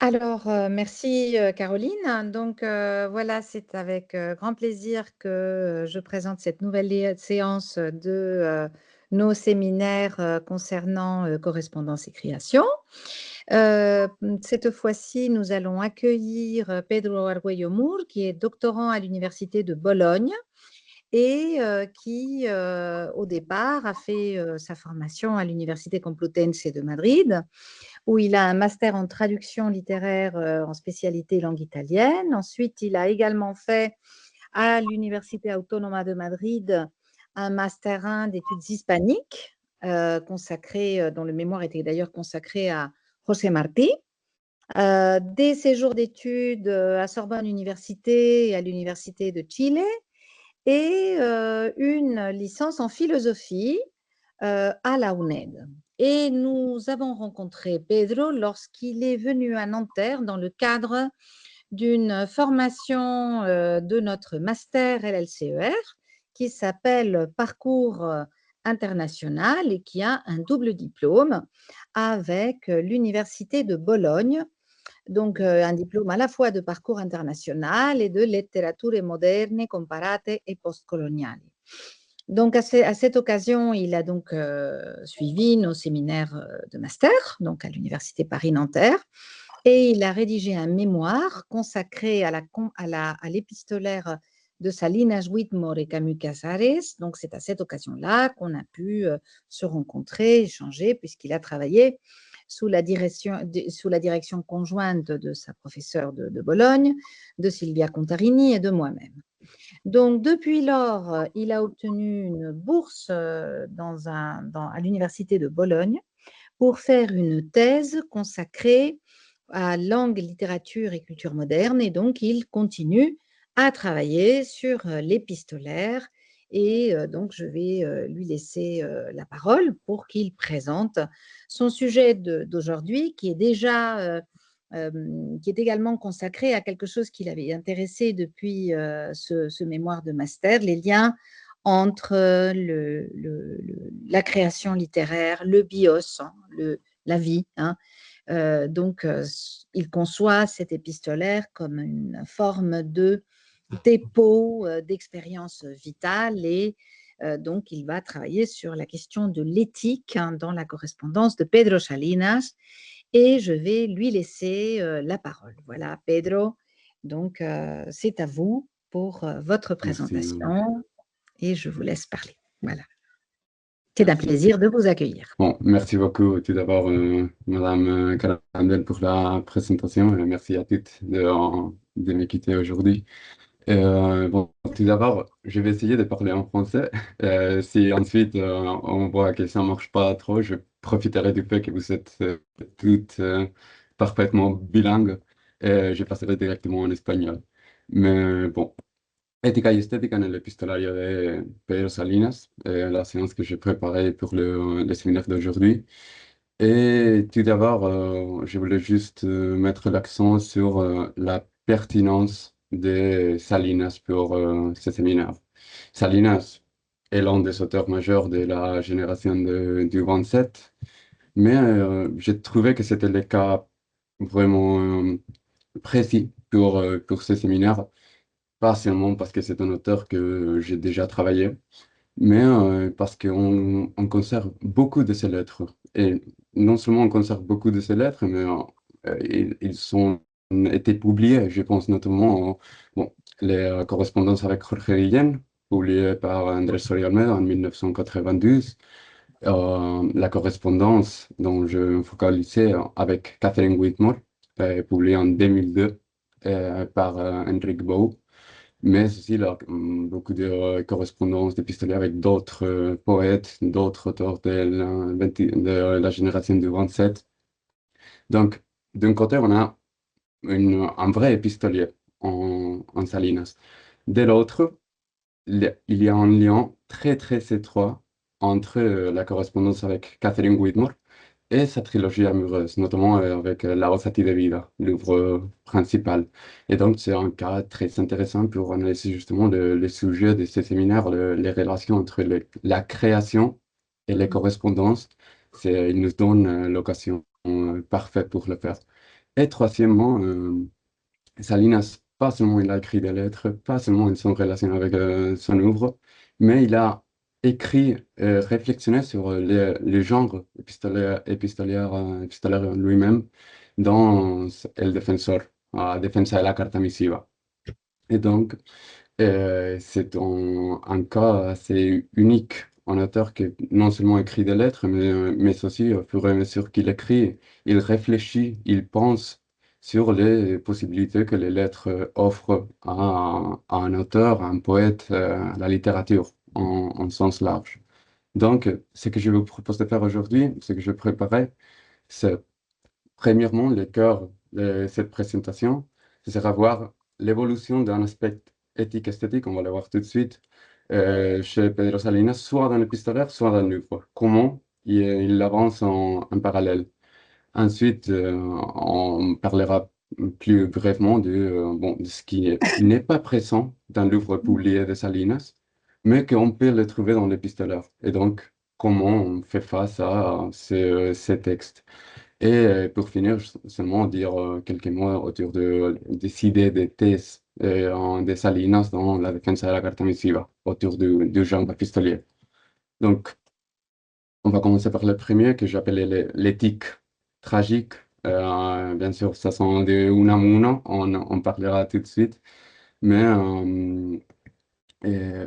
Alors, merci, Caroline. Donc, voilà, c'est avec, grand plaisir que, je présente cette nouvelle séance de, nos séminaires, concernant, correspondance et création. Cette fois-ci, nous allons accueillir, Pedro Arguello Mour, qui est doctorant à l'université de Bologne et qui, au départ, a fait, sa formation à l'université Complutense de Madrid, où il a un master en traduction littéraire en spécialité langue italienne. Ensuite, il a également fait à l'Université Autónoma de Madrid un master 1 d'études hispaniques, consacré, dont le mémoire était d'ailleurs consacré à José Martí. Des séjours d'études à Sorbonne Université et à l'Université de Chile, et une licence en philosophie à la UNED. Et nous avons rencontré Pedro lorsqu'il est venu à Nanterre dans le cadre d'une formation de notre master LLCER qui s'appelle Parcours international et qui a un double diplôme avec l'Université de Bologne. Donc, un diplôme à la fois de parcours international et de letterature moderne, comparate et postcoloniale. Donc, à cette occasion, il a donc suivi nos séminaires de master, donc à l'Université Paris-Nanterre, et il a rédigé un mémoire consacré à l'épistolaire de Salinas Whitmore et Camus Casares. Donc, c'est à cette occasion-là qu'on a pu se rencontrer, échanger, puisqu'il a travaillé sous la direction conjointe de sa professeure de Bologne, de Silvia Contarini et de moi-même. Donc, depuis lors, il a obtenu une bourse à l'université de Bologne pour faire une thèse consacrée à langue, littérature et culture moderne. Et donc, il continue à travailler sur l'épistolaire. Et donc, je vais lui laisser la parole pour qu'il présente son sujet d'aujourd'hui, qui est qui est également consacré à quelque chose qui l'avait intéressé depuis ce mémoire de master, les liens entre la création littéraire, le bios, hein, la vie. Hein. Donc, il conçoit cet épistolaire comme une forme de dépôt d'expérience vitale et donc il va travailler sur la question de l'éthique dans la correspondance de Pedro Salinas et je vais lui laisser la parole. Voilà, Pedro, donc c'est à vous pour votre Merci, présentation et je vous laisse parler. Voilà. C'est un merci. plaisir de vous accueillir. Bon, merci beaucoup tout d'abord, Madame Calandel, pour la présentation. Et merci à toutes de m'écouter aujourd'hui. Bon, tout d'abord, je vais essayer de parler en français. Si ensuite on voit que ça ne marche pas trop, je profiterai du fait que vous êtes toutes parfaitement bilingues et je passerai directement en espagnol. Mais bon. Ética y estética en el epistolario de Pedro Salinas, la séance que j'ai préparée pour le séminaire d'aujourd'hui. Et tout d'abord, je voulais juste mettre l'accent sur la pertinence de Salinas pour ce séminaire. Salinas est l'un des auteurs majeurs de la génération du 27, mais j'ai trouvé que c'était le cas vraiment précis pour ce séminaire, pas seulement parce que c'est un auteur que j'ai déjà travaillé, mais parce qu'on conserve beaucoup de ses lettres. Et non seulement on conserve beaucoup de ses lettres, mais ils ont été publiés, je pense notamment bon, les correspondances avec Jorge Guillén, publiées par Andrés Soria Almeida en 1992, la correspondance dont je me focalisais avec Catherine Whitmore, publiée en 2002 par Enric Bou, mais aussi là, beaucoup de correspondances, d'épistolaires avec d'autres poètes, d'autres auteurs de la génération du 27. Donc, d'un côté, on a un vrai épistolier en Salinas. De l'autre, il y a un lien très, très étroit entre la correspondance avec Catherine Whitmore et sa trilogie amoureuse, notamment avec La Rosati de Vida, l'œuvre principal. Et donc, c'est un cas très intéressant pour analyser justement le sujet de ces séminaires, les relations entre la création et les correspondances. Il nous donne l'occasion parfaite pour le faire. Et troisièmement, Salinas, pas seulement il a écrit des lettres, pas seulement ils sont en relation avec son œuvre, mais il a écrit, réflexionné sur les genres épistolaires lui-même dans El Defensor, Defensa de la Carta Misiva. Et donc, c'est un cas assez unique. Un auteur qui non seulement écrit des lettres, mais aussi, au fur et à mesure qu'il écrit, il réfléchit, il pense sur les possibilités que les lettres offrent à un auteur, à un poète, à la littérature en sens large. Donc, ce que je vous propose de faire aujourd'hui, ce que je préparais, c'est premièrement, le cœur de cette présentation, ce sera voir l'évolution d'un aspect éthique-esthétique, on va le voir tout de suite, chez Pedro Salinas, soit dans l'épistolaire, soit dans le livre. Comment il avance en parallèle. Ensuite, on parlera plus brièvement bon, de ce qui n'est pas présent dans l'œuvre publié de Salinas, mais qu'on peut le trouver dans l'épistolaire. Et donc, comment on fait face à ces textes. Et pour finir, seulement dire quelques mots autour des idées, des thèses de Salinas dans la défense de la Carta Misiva, autour du genre épistolier. Donc, on va commencer par le premier que j'appelais l'éthique tragique. Bien sûr, ça sont de uno a uno, on parlera tout de suite. Mais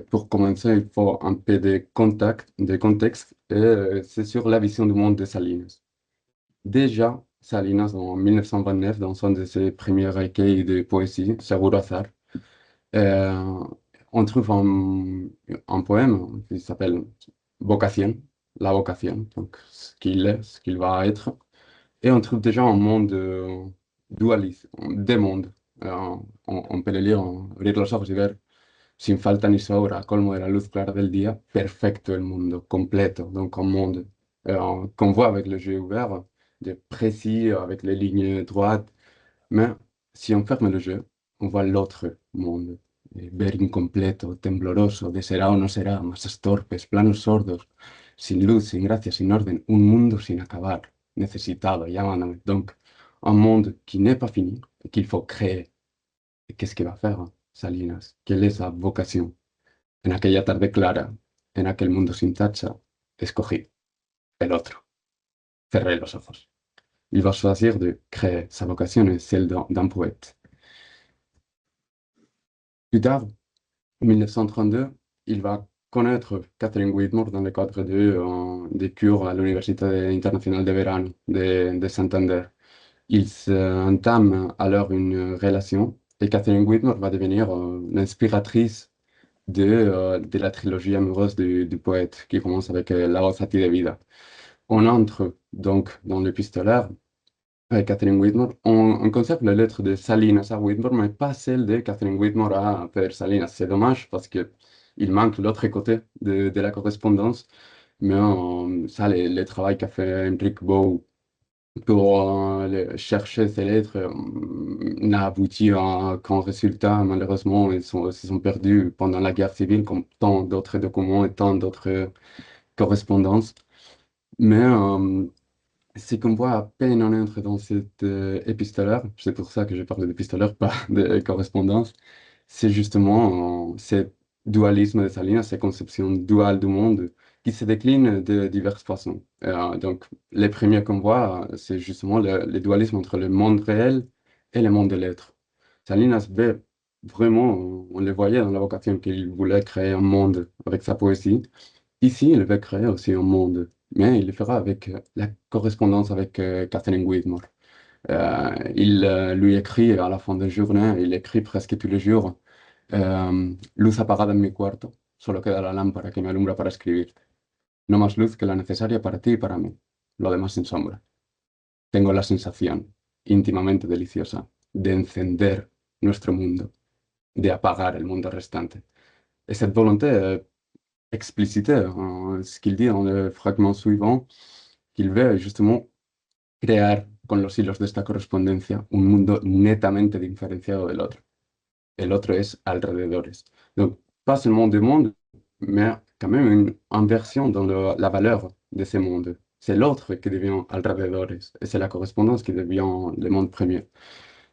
pour commencer, il faut un peu de contexte, et c'est sur la vision du monde de Salinas. Déjà, Salinas, en 1929, dans un de ses premiers recueils de poésie, Seguro Azar, euh, on trouve un poème qui s'appelle Vocation, la vocation, donc ce qu'il est, ce qu'il va être. Et on trouve déjà un monde dualiste, des mondes. On peut le lire, abrir los ojos y ver, sin falta ni sobra, a colmo de la luz clara del día, perfecto el mundo, completo, donc un monde qu'on voit avec le jeu ouvert, de précis, avec les lignes droites. Mais si on ferme le jeu, on voit l'autre monde. Ver incompleto, tembloroso, de será o no será, masas torpes, planos sordos, sin luz, sin gracia, sin orden, un mundo sin acabar, necesitado, llamándome. Donc, un monde qui n'est pas fini et qu'il faut créer. Et qu'est-ce qu'il va faire, Salinas? Quelle est sa vocation? En aquella tarde clara, en aquel mundo sin tacha, escogí el otro. Cerré los ojos. Il va choisir de créer. Sa vocation est celle d'un poète. Plus tard, en 1932, il va connaître Catherine Whitmore dans le cadre des cours à l'Université internationale de Verano de Santander. Ils entament alors une relation et Catherine Whitmore va devenir l'inspiratrice de la trilogie amoureuse du poète qui commence avec La voz a ti de vida. On entre donc dans l'épistolaire avec Catherine Whitmore. On conserve la lettre de Salinas à Whitmore, mais pas celle de Catherine Whitmore à Pedro Salinas. C'est dommage parce que il manque l'autre côté de la correspondance. Mais ça, le travail qu'a fait Enrique Bou pour chercher ces lettres n'a abouti à qu'un résultat. Malheureusement, se sont perdus pendant la guerre civile, comme tant d'autres documents et tant d'autres correspondances. Mais c'est qu'on voit à peine on entre dans cet épistolaire, c'est pour ça que je parle d'épistolaire, pas de correspondance, c'est justement ce dualisme de Salinas, cette conception duale du monde qui se décline de diverses façons. Donc, les premiers qu'on voit, c'est justement le dualisme entre le monde réel et le monde de l'être. Salinas veut vraiment, on le voyait dans la vocation qu'il voulait créer un monde avec sa poésie. Ici, il veut créer aussi un monde, mais il le fera avec la correspondance avec Catherine Whitmore. Il lui écrit à la fin de la journée, il écrit presque tous les jours, luz apagada en mi cuarto, solo queda la lámpara que me alumbra para escribirte. No más luz que la necesaria para ti y para mí, lo demás sin sombra. Tengo la sensación, íntimamente deliciosa, de encender nuestro mundo, de apagar el mundo restante. Et cette volonté explicitée, ce qu'il dit dans le fragment suivant, qu'il veut justement crear con los hilos de esta correspondencia un mundo netamente diferenciado del otro. El otro es alrededores. Donc, pas seulement des mondes, mais quand même une inversion dans la valeur de ces mondes. C'est l'autre qui devient alrededores, et c'est la correspondance qui devient le monde premier.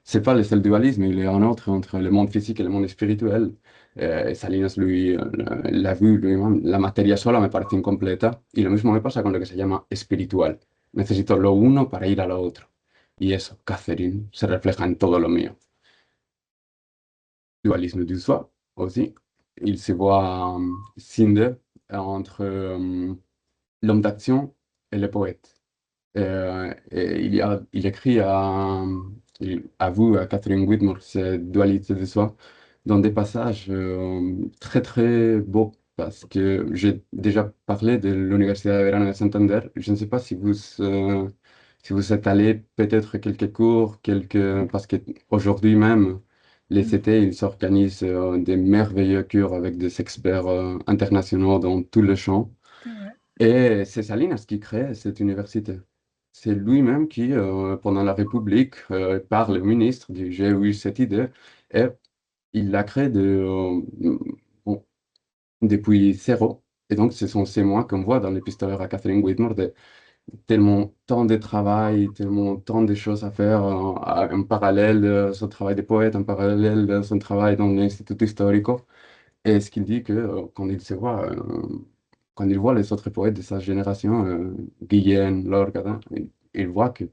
C'est pas le seul dualisme, il y a un autre entre le monde physique et le monde spirituel. Salinas lui l'a vu lui-même, la materia sola me parece incompleta, y lo mismo me pasa con lo que se llama espiritual. Necesito lo uno para ir a lo otro. Y eso, Catherine, se refleja en todo lo mío. Dualisme du soi aussi. Il se voit scindé entre l'homme d'action et le poète. Et il écrit à vous, à Catherine Whitmore, cette dualité de soi, dans des passages très très beaux, parce que j'ai déjà parlé de l'Université de Verano de Santander. Je ne sais pas si vous êtes allé peut-être quelques cours, parce qu'aujourd'hui même, les Mhm. CT, ils s'organisent des merveilleux cours avec des experts internationaux dans tous les champs. Ouais. Et c'est Salinas qui crée cette université. C'est lui-même qui, pendant la République, parle au ministre, dit j'ai eu cette idée, et il l'a créée bon, depuis zéro. Et donc, ce sont ces mois qu'on voit dans l'épistolaire à Catherine Whitmore, de tellement tant de travail, tellement tant de choses à faire, en parallèle de son travail de poète, en parallèle de son travail dans l'Institut historico. Et ce qu'il dit que quand il voit les autres poètes de sa génération, Guillaume, Lorca, il voit que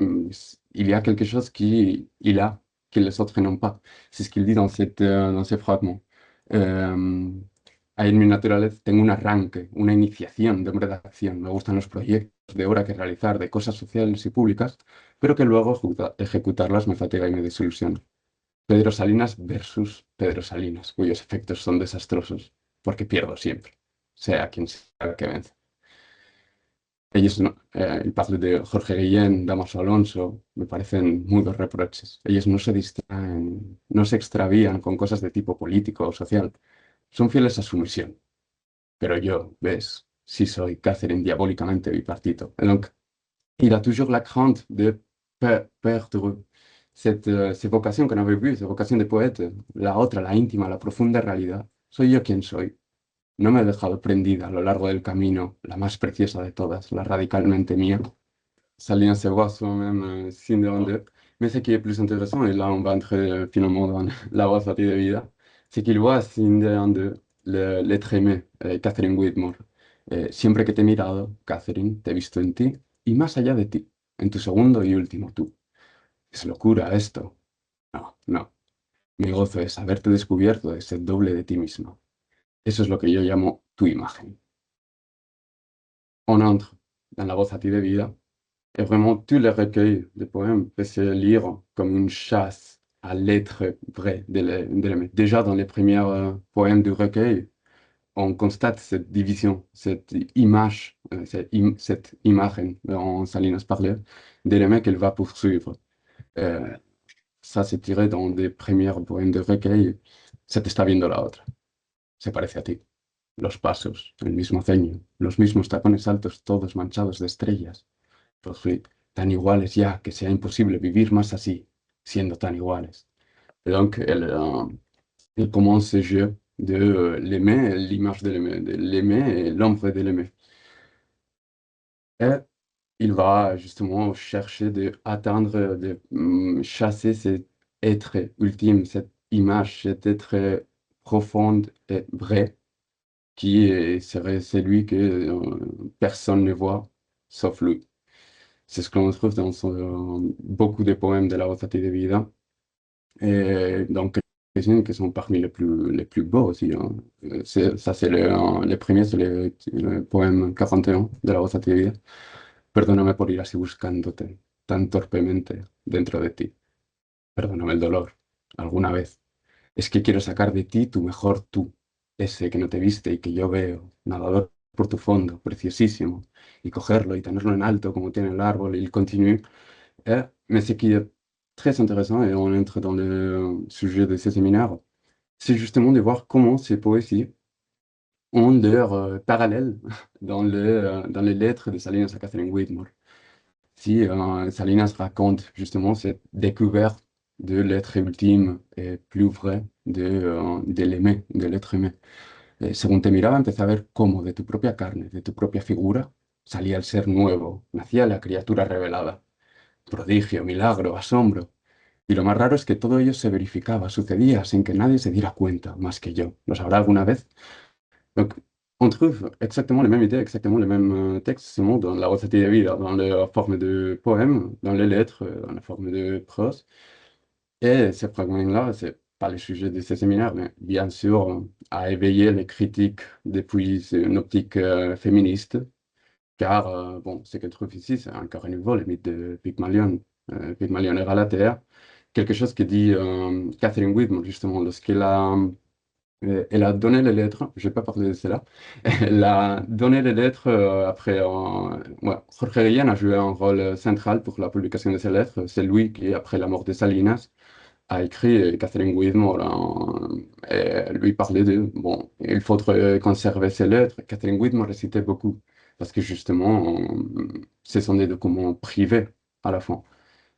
il y a quelque chose qu'il a, que les autres n'ont pas. C'est ce qu'il dit dans ces fragments. Euh, Hay en mi naturaleza, tengo un arranque, una iniciación de redacción. Me gustan los proyectos de obra que realizar, de cosas sociales y públicas, pero que luego ejecutarlas me fatiga y me desilusiona. Pedro Salinas versus Pedro Salinas, cuyos efectos son desastrosos, porque pierdo siempre, sea quien sea que vence. Ellos no, el padre de Jorge Guillén, Damaso Alonso, me parecen mudos reproches. Ellos no se distraen, no se extravían con cosas de tipo político o social. Son fieles a su misión. Pero yo, ves, si soy Catherine diabólicamente bipartito. Et donc, il a toujours la crainte de perdre ces vocations qu'on avait vues, ces vocations de poète, la otra, la íntima, la profunda realidad. Soy yo quien soy. No me he dejado prendida a lo largo del camino, la más preciosa de todas, la radicalmente mía. Salien se voit soi-même scindé en deux. Mais ce qui est plus intéressant, et là on va entrer finalement dans la voie sortie de vida, c'est qu'il voit scindé en deux l'être aimé, Catherine Whitmore. Siempre que te he mirado, Catherine, te he visto en ti y más allá de ti, en tu segundo y último tú. Es locura esto. No, no. Mi gozo es haberte descubierto de ser doble de ti mismo. Eso es lo que yo llamo tu imagen. On entre dans la voie sortie de vida. Et vraiment, tous les recueils de poèmes peuvent se lire comme une chasse à l'être vrai de l'aimer. Déjà, dans les premiers poèmes du recueil, on constate cette division, cette image, cette image dont Salinas parlait, de l'aimer qu'elle va poursuivre. Euh, Ça, c'est tiré dans des premiers poèmes de recueil. Se te está viendo la otra. Se parece a ti. Los pasos, el mismo ceño, los mismos tacones altos, todos manchados de estrellas. Pues sí, tan iguales ya que sea imposible vivir más así, siendo tan iguales. Et donc, elle commence ce jeu de l'aimer, l'image de l'aimer et l'ombre de l'aimer. Et il va justement chercher d'atteindre, de chasser cet être ultime, cette image, cet être profonde et vrai, serait celui que personne ne voit, sauf lui. C'est ce qu'on trouve dans beaucoup de poèmes de la Rosati de Vida. Et donc, quelques-unes qui sont parmi les plus beaux aussi, hein. Ça, c'est le premier, c'est le poème 41 de la Rosati de Vida. Perdóname por ir así buscándote tan torpemente dentro de ti. Perdóname el dolor, alguna vez. Es que quiero sacar de ti tu mejor tú, ese que no te viste y que yo veo, nadador por tu fondo, preciosísimo, y cogerlo y tenerlo en alto como tiene el árbol, y il continue. Mais ce qui est très intéressant, et on entre dans le sujet de ces séminaires, c'est justement de voir comment ces poésies ont leur parallèle dans les lettres de Salinas à Catherine Whitmore. Si Salinas raconte justement cette découverte de l'être ultime et plus vrai de l'aimer, de l'être aimé. Según te miraba, empecé a ver cómo de tu propia carne, de tu propia figura, salía el ser nuevo, nacía la criatura revelada. Prodigio, milagro, asombro. Y lo más raro es que todo ello se verificaba, sucedía sin que nadie se diera cuenta, más que yo. ¿Lo sabrá alguna vez? Donc, on trouve exactement les mêmes idées, exactement les mêmes textes, seulement dans la Rosati de Vida, dans la forme de poème, dans les lettres, dans la forme de prose. Et ces fragments-là, c'est pas le sujet de ces séminaires, mais bien sûr, à éveiller les critiques depuis une optique féministe, car, bon, ce qu'on trouve ici, c'est encore à nouveau le mythe de Pygmalion, Pygmalion et Galatea, quelque chose que dit Catherine Whitmore, justement, elle a donné les lettres, je vais pas parler de cela, elle a donné les lettres après, ouais, Jorge Guillén a joué un rôle central pour la publication de ces lettres, c'est lui qui, après la mort de Salinas, a écrit Catherine Whitmore, et lui parlait de, bon, il faudrait conserver ces lettres. Catherine Whitmore récitait beaucoup, parce que justement, ce sont des documents privés à la fin.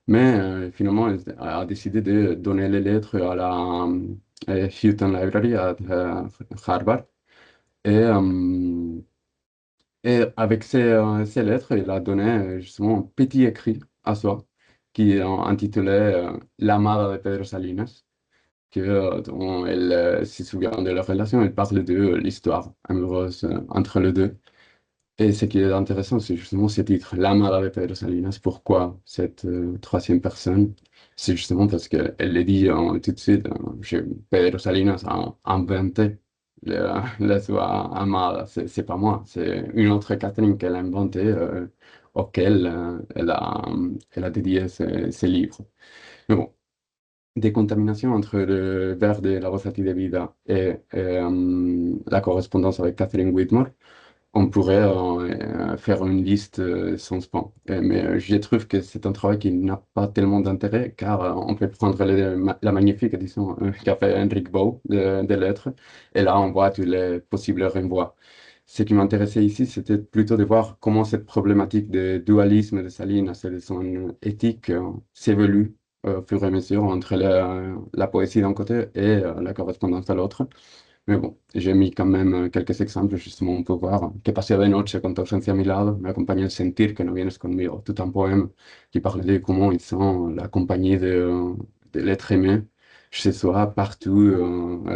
Mais finalement, elle a décidé de donner les lettres à la Houghton Library à Harvard. Et, et avec ces lettres, elle a donné justement un petit écrit à soi qui est intitulé La Amada de Pedro Salinas, que, dont elle se souvient de leur relation, elle parle de l'histoire amoureuse entre les deux. Et ce qui est intéressant, c'est justement ce titre, L'Amada de Pedro Salinas. Pourquoi cette troisième personne? C'est justement parce qu'elle le dit tout de suite, Pedro Salinas a inventé la sua Amada. C'est pas moi, c'est une autre Catherine qu'elle a inventé, auquel elle a dédié ses livres. Mais bon, des contaminations entre le vers de la Rosati de Vida et la correspondance avec Catherine Whitmore, on pourrait faire une liste sans fin. Mais je trouve que c'est un travail qui n'a pas tellement d'intérêt car on peut prendre la magnifique édition qu'a fait Henrik Bow des lettres et là on voit tous les possibles renvois. Ce qui m'intéressait ici, c'était plutôt de voir comment cette problématique de dualisme de Salinas et de son éthique s'évolue au fur et à mesure entre la poésie d'un côté et la correspondance de l'autre. Mais bon, j'ai mis quand même quelques exemples justement pour voir que paseo de noche con tu ausencia a mi lado, me acompaña el sentir que no vienes conmigo. Tout un poème qui parle de comment ils sont la compagnie de l'être aimé chez soi, partout,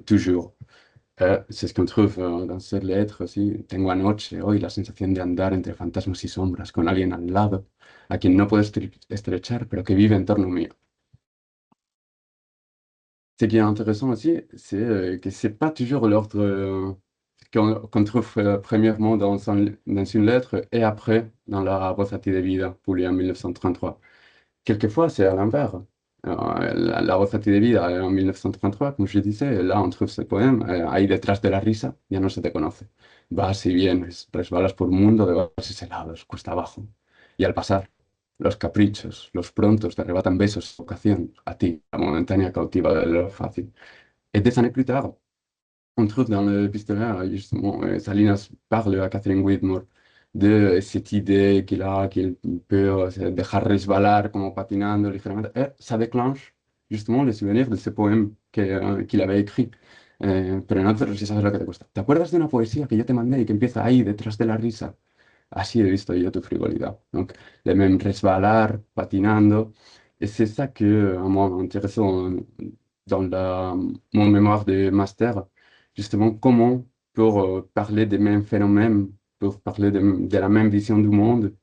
toujours. C'est ce qu'on trouve dans cette lettre aussi. Tengo anoche, hoy, la sensación de andar entre fantasmas y sombras con alguien al lado, a quien no puedo estrechar, pero que vive en torno mío. Ce qui est intéressant aussi, c'est que c'est pas toujours l'ordre qu'on trouve premièrement dans une lettre et après dans la Rosati de Vida, publiée en 1933. Quelquefois, c'est à l'envers. La Rosati de Vida en 1933, como je disais, là on trouve ce poème, ahí detrás de la risa, ya no se te conoce. Vas y vienes, resbalas por un mundo de vasos helados, cuesta abajo. Y al pasar, los caprichos, los prontos te arrebatan besos, ocasión, a ti, la momentánea cautiva de lo fácil. Et des années plus tard, on trouve dans le épistolaire, justement, Salinas parle à Catherine Whitmore de cette idée qu'il peut se dejar resbalar como patinando ligeramente. Et ça déclenche justement le souvenir de ce poème qu'il avait écrit. Pero no te si sabes lo que te cuesta. ¿Te acuerdas de una poesía que yo te mandé y que empieza ahí, detrás de la risa? Así he visto yo tu frivolidad. Donc, le même resbalar, patinando. Et c'est ça que, moi, m'intéresse dans mon mémoire de master, justement, comment, pour parler des mêmes phénomènes, pour parler de la même vision du monde,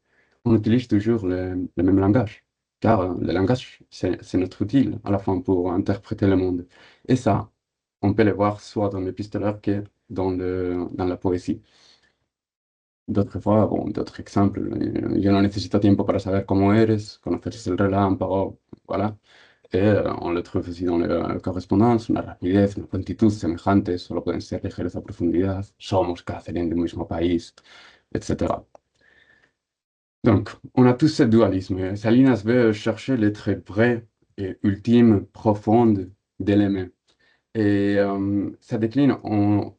on utilise toujours le même langage. Car le langage, c'est notre outil à la fin pour interpréter le monde. Et ça, on peut le voir soit dans l'épistolaire que dans la poésie. D'autres fois, bon, d'autres exemples, yo no necesito tiempo para saber cómo eres, conoces el relámpago, voilà. Et on le trouve aussi dans la correspondance, una rapidez, una prontitud semejantes, solo pueden ser ligereza o profundidad, somos Catherine del mismo país, etc. Donc, on a tous ce dualisme. Salinas veut chercher l'être vrai et ultime, profonde de l'aimer. Et ça décline,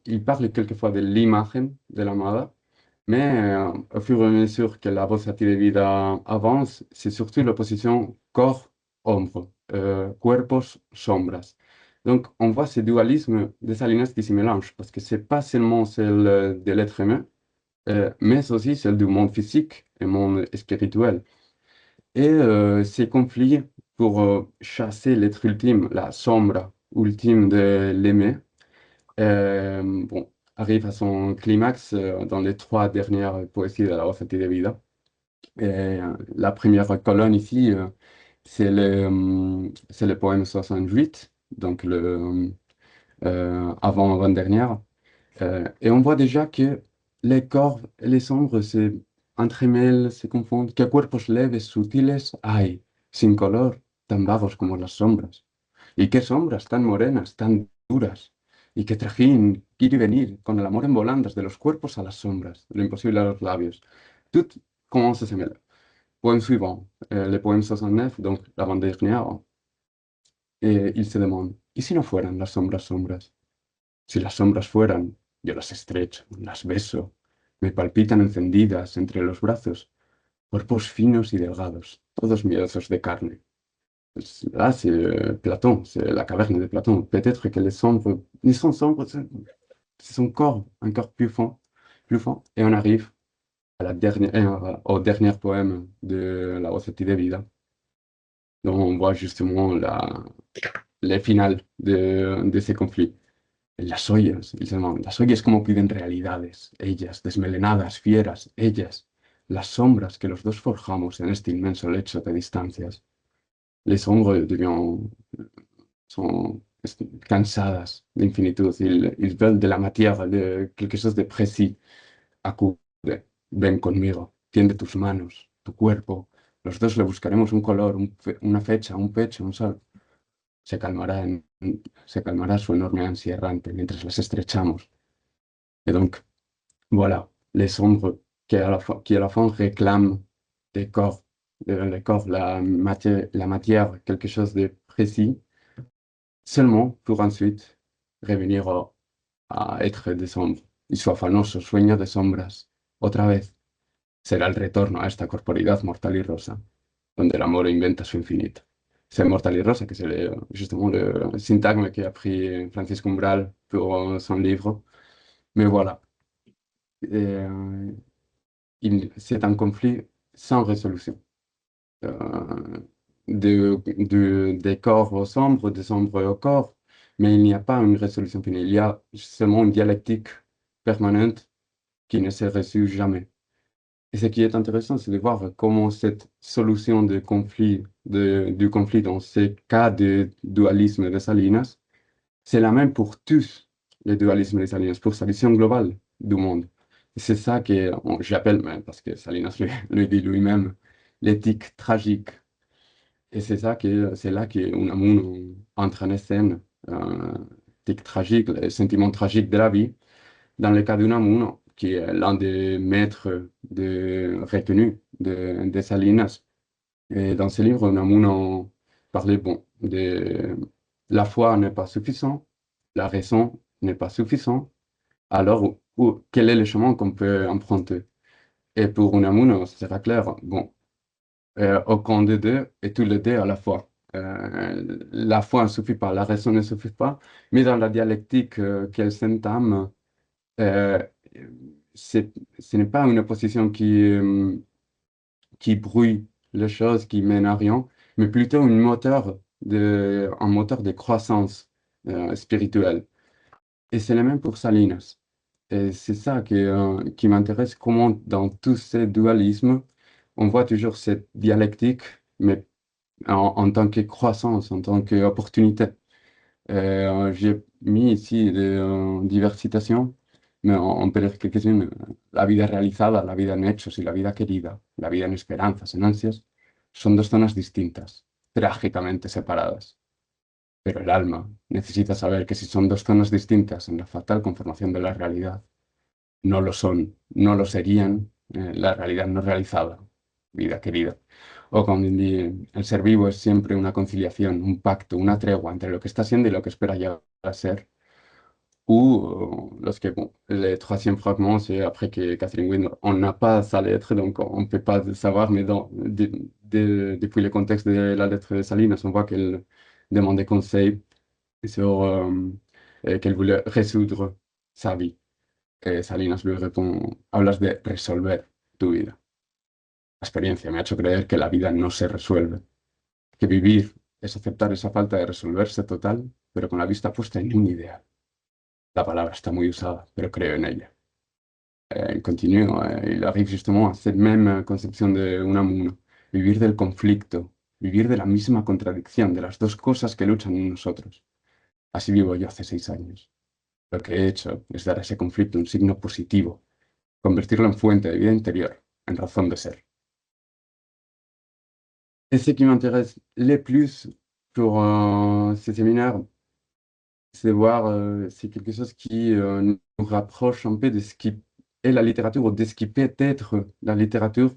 il parle quelquefois de l'imagen de l'amada, mais au fur et à mesure que la Rosati de Vida avance, c'est surtout l'opposition corps-ombre, cuerpos-sombras. Donc, on voit ce dualisme de Salinas qui s'y mélange, parce que c'est pas seulement celle de l'être humain, mais aussi celle du monde physique et monde spirituel. Et ces conflits pour chasser l'être ultime, la sombra ultime de l'aimer, bon, arrive à son climax dans les trois dernières poésies de la Rosati de Vida. Et, la première colonne ici, c'est le poème 68, donc avant-dernière. Et on voit déjà que les corps et les sombres se entremêlent, se confondent. Que cuerpos leves, sutiles hay, sin color, tan vagos como las sombras. Y qué sombras tan morenas, tan duras. Y qué trajín, ir y venir, con el amor en volandas, de los cuerpos a las sombras, de lo imposible a los labios. Tout commence à se mêler. Poème suivant, le poème 69, donc l'avant-dernière. Et il se demande, ¿y si no fueran las sombras sombras? Si las sombras fueran, yo las estrecho, las beso, me palpitan encendidas entre los brazos, cuerpos finos y delgados, todos miedosos de carne. Là, c'est Platon, c'est la caverne de Platon. Peut-être que les sombres, ils sont sombres, c'est son corps, un corps plus fond. Et on arrive à au dernier poème de la Rossetti de Vida, dont on voit justement les finales de ces conflits. Las ollas, dice, no, las ollas como piden realidades, ellas, desmelenadas, fieras, ellas, las sombras que los dos forjamos en este inmenso lecho de distancias. Les ombres sont cansadas de infinitud, ils veulent de la matière, de quelque chose de précis. Acude, ven conmigo, tiende tus manos, tu cuerpo, los dos le buscaremos un color, una fecha, un pecho, un sol. Se calmará, se calmará su enorme ansia errante mientras las estrechamos. Et donc, voilà, les ombres qui à la fin réclament des corps, les corps, la matière, quelque chose de précis, seulement pour ensuite revenir a être des ombres. Y su afanoso sueño de sombras, otra vez, será el retorno a esta corporidad mortal y rosa, donde el amor inventa su infinito. C'est Mortal y Rosa, que c'est justement le syntagme qu'a pris Francisco Umbral pour son livre. Mais voilà, c'est un conflit sans résolution. Euh, des corps aux sombres, des sombres au corps, mais il n'y a pas une résolution finie. Il y a seulement une dialectique permanente qui ne se résout jamais. Et ce qui est intéressant, c'est de voir comment cette solution de conflit, du conflit dans ces cas de dualisme de Salinas, c'est la même pour tous les dualismes de Salinas, pour sa vision globale du monde. Et c'est ça que j'appelle, mais parce que Salinas le dit lui-même, l'éthique tragique. Et c'est là qu'Unamuno entre en scène, l'éthique tragique, le sentiment tragique de la vie, dans le cas d'Unamuno, qui est l'un des maîtres retenus de Salinas. Et dans ce livre, Unamuno parlait, bon, de la foi n'est pas suffisant, la raison n'est pas suffisant, alors quel est le chemin qu'on peut emprunter? Et pour Unamuno, ça sera clair, bon, aucun des deux et tous les deux à la fois. La foi ne suffit pas, la raison ne suffit pas, mais dans la dialectique qu'elle s'entame, euh, ce n'est pas une opposition qui brouille les choses, qui mène à rien, mais plutôt un moteur de croissance spirituelle. Et c'est le même pour Salinas. Et c'est ça qui m'intéresse, comment dans tous ces dualismes, on voit toujours cette dialectique, mais en tant que croissance, en tant qu'opportunité. J'ai mis ici diverses citations, mais on peut lire quelques-unes. La vida realizada, la vida en hechos y la vida querida, la vida en esperanzas, en ansias, son dos zonas distintas, trágicamente separadas. Pero el alma necesita saber que si son dos zonas distintas en la fatal conformación de la realidad, no lo son, no lo serían, la realidad no realizada, vida querida. O cuando el ser vivo es siempre una conciliación, un pacto, una tregua entre lo que está siendo y lo que espera llegar a ser. Ou lorsque, bon, le troisième fragment, c'est après que Catherine Wynne, on n'a pas sa lettre, donc on ne peut pas savoir, mais depuis le contexte de la lettre de Salinas, on voit qu'elle demandait conseil sur qu'elle voulait résoudre sa vie. Salinas lui répond, hablas de resolver tu vida. La experiencia me ha hecho creer que la vida no se resuelve, que vivir es aceptar esa falta de resolverse total, pero con la vista puesta en un ideal. La palabra está muy usada, pero creo en ella. Il continue, il arrive justement à cette même conception de Unamuno, vivir del conflicto, vivir de la misma contradicción, de las dos cosas que luchan en nosotros. Así vivo yo hace 6 años. Lo que he hecho es dar a ese conflicto un signo positivo, convertirlo en fuente de vida interior, en razón de ser. Et ce qui m'intéresse le plus pour ces séminaires, c'est voir, c'est quelque chose qui nous rapproche un peu de ce qui est la littérature ou de ce qui peut être la littérature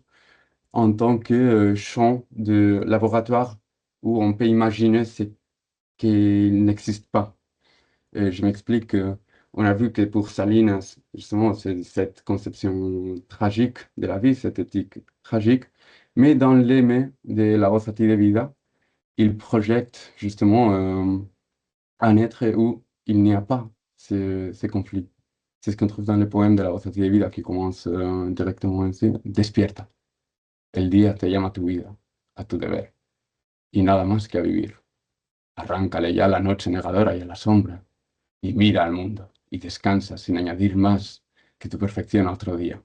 en tant que champ de laboratoire où on peut imaginer ce qui n'existe pas. Et je m'explique, on a vu que pour Salinas, justement, c'est cette conception tragique de la vie, cette éthique tragique, mais dans l'aimé de la Rosati de Vida, il projette justement un être où il n'y a pas ces conflits. C'est ce qu'on trouve dans le poème de la Rosati de Vida qui commence directement ainsi, Despierta. El día te llama a tu vida, a tu deber, y nada más que a vivir. Arráncale ya a la noche negadora y a la sombra, y mira al mundo, y descansa sin añadir más que tu perfección a otro día.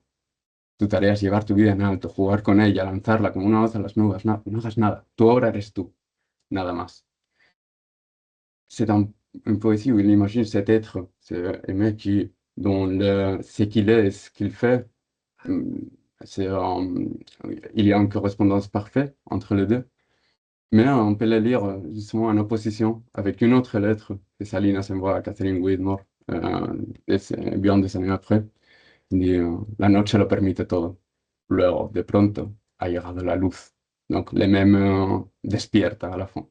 Tu tarea es llevar tu vida en alto, jugar con ella, lanzarla como una hoz a las nubes. No, no hagas nada, tu obra eres tú, nada más. C'est une poésie où il imagine cet être, ce mec qui, dont ce qu'il est et ce qu'il fait, hum, c'est, il y a une correspondance parfaite entre les deux. Mais on peut le lire justement en opposition avec une autre lettre que Salinas envoie à Catherine Whitmore bien des années après. Il dit, la noche lo permite todo. Luego, de pronto, ha llegado la luz. Donc, les mêmes despierta a la fin.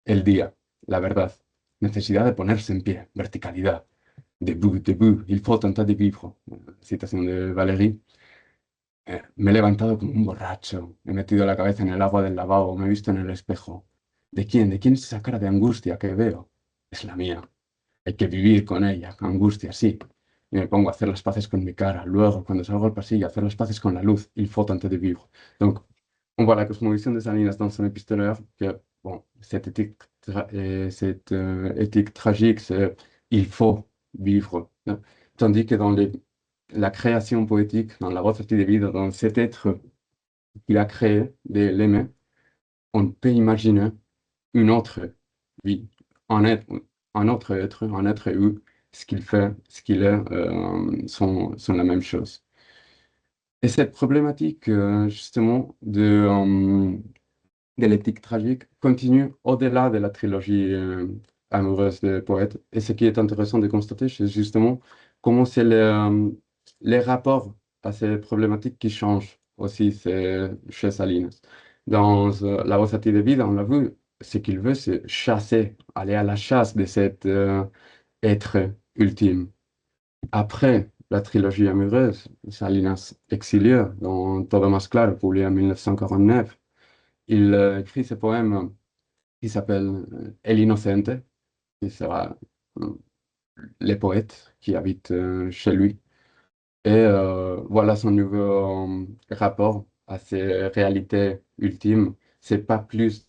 El día, la verdad, necesidad de ponerse en pie, verticalidad. Debout, debout, il faut tenter de vivre. Citación de Valérie. Me he levantado como un borracho, he metido la cabeza en el agua del lavabo, me he visto en el espejo. ¿De quién? ¿De quién es esa cara de angustia que veo? Es la mía. Hay que vivir con ella, angustia, sí. Y me pongo a hacer las paces con mi cara. Luego, cuando salgo al pasillo, a hacer las paces con la luz. Il faut tenter de vivre. Donc, on voit la cosmovision de Salinas dans son épistolaire que, bon, cette éthique tragique, c'est il faut vivre. Tandis que dans la création poétique, dans la Rosati de Vida, dans cet être qu'il a créé, de l'aimer, on peut imaginer une autre vie, un être, un autre être, un être où ce qu'il fait, ce qu'il est, sont la même chose. Et cette problématique, justement, de l'éthique tragique continue au-delà de la trilogie amoureuse des poètes. Et ce qui est intéressant de constater, c'est justement comment c'est les rapports à ces problématiques qui changent aussi chez Salinas. Dans La Rosati de Vida, on l'a vu, ce qu'il veut, c'est chasser, aller à la chasse de cet être ultime. Après la trilogie amoureuse, Salinas exilié dans Todo Más Claro, publié en 1949, il écrit ce poème qui s'appelle El Inocente, qui sera les poètes qui habitent chez lui. Et voilà son nouveau rapport à ces réalités ultimes. C'est pas plus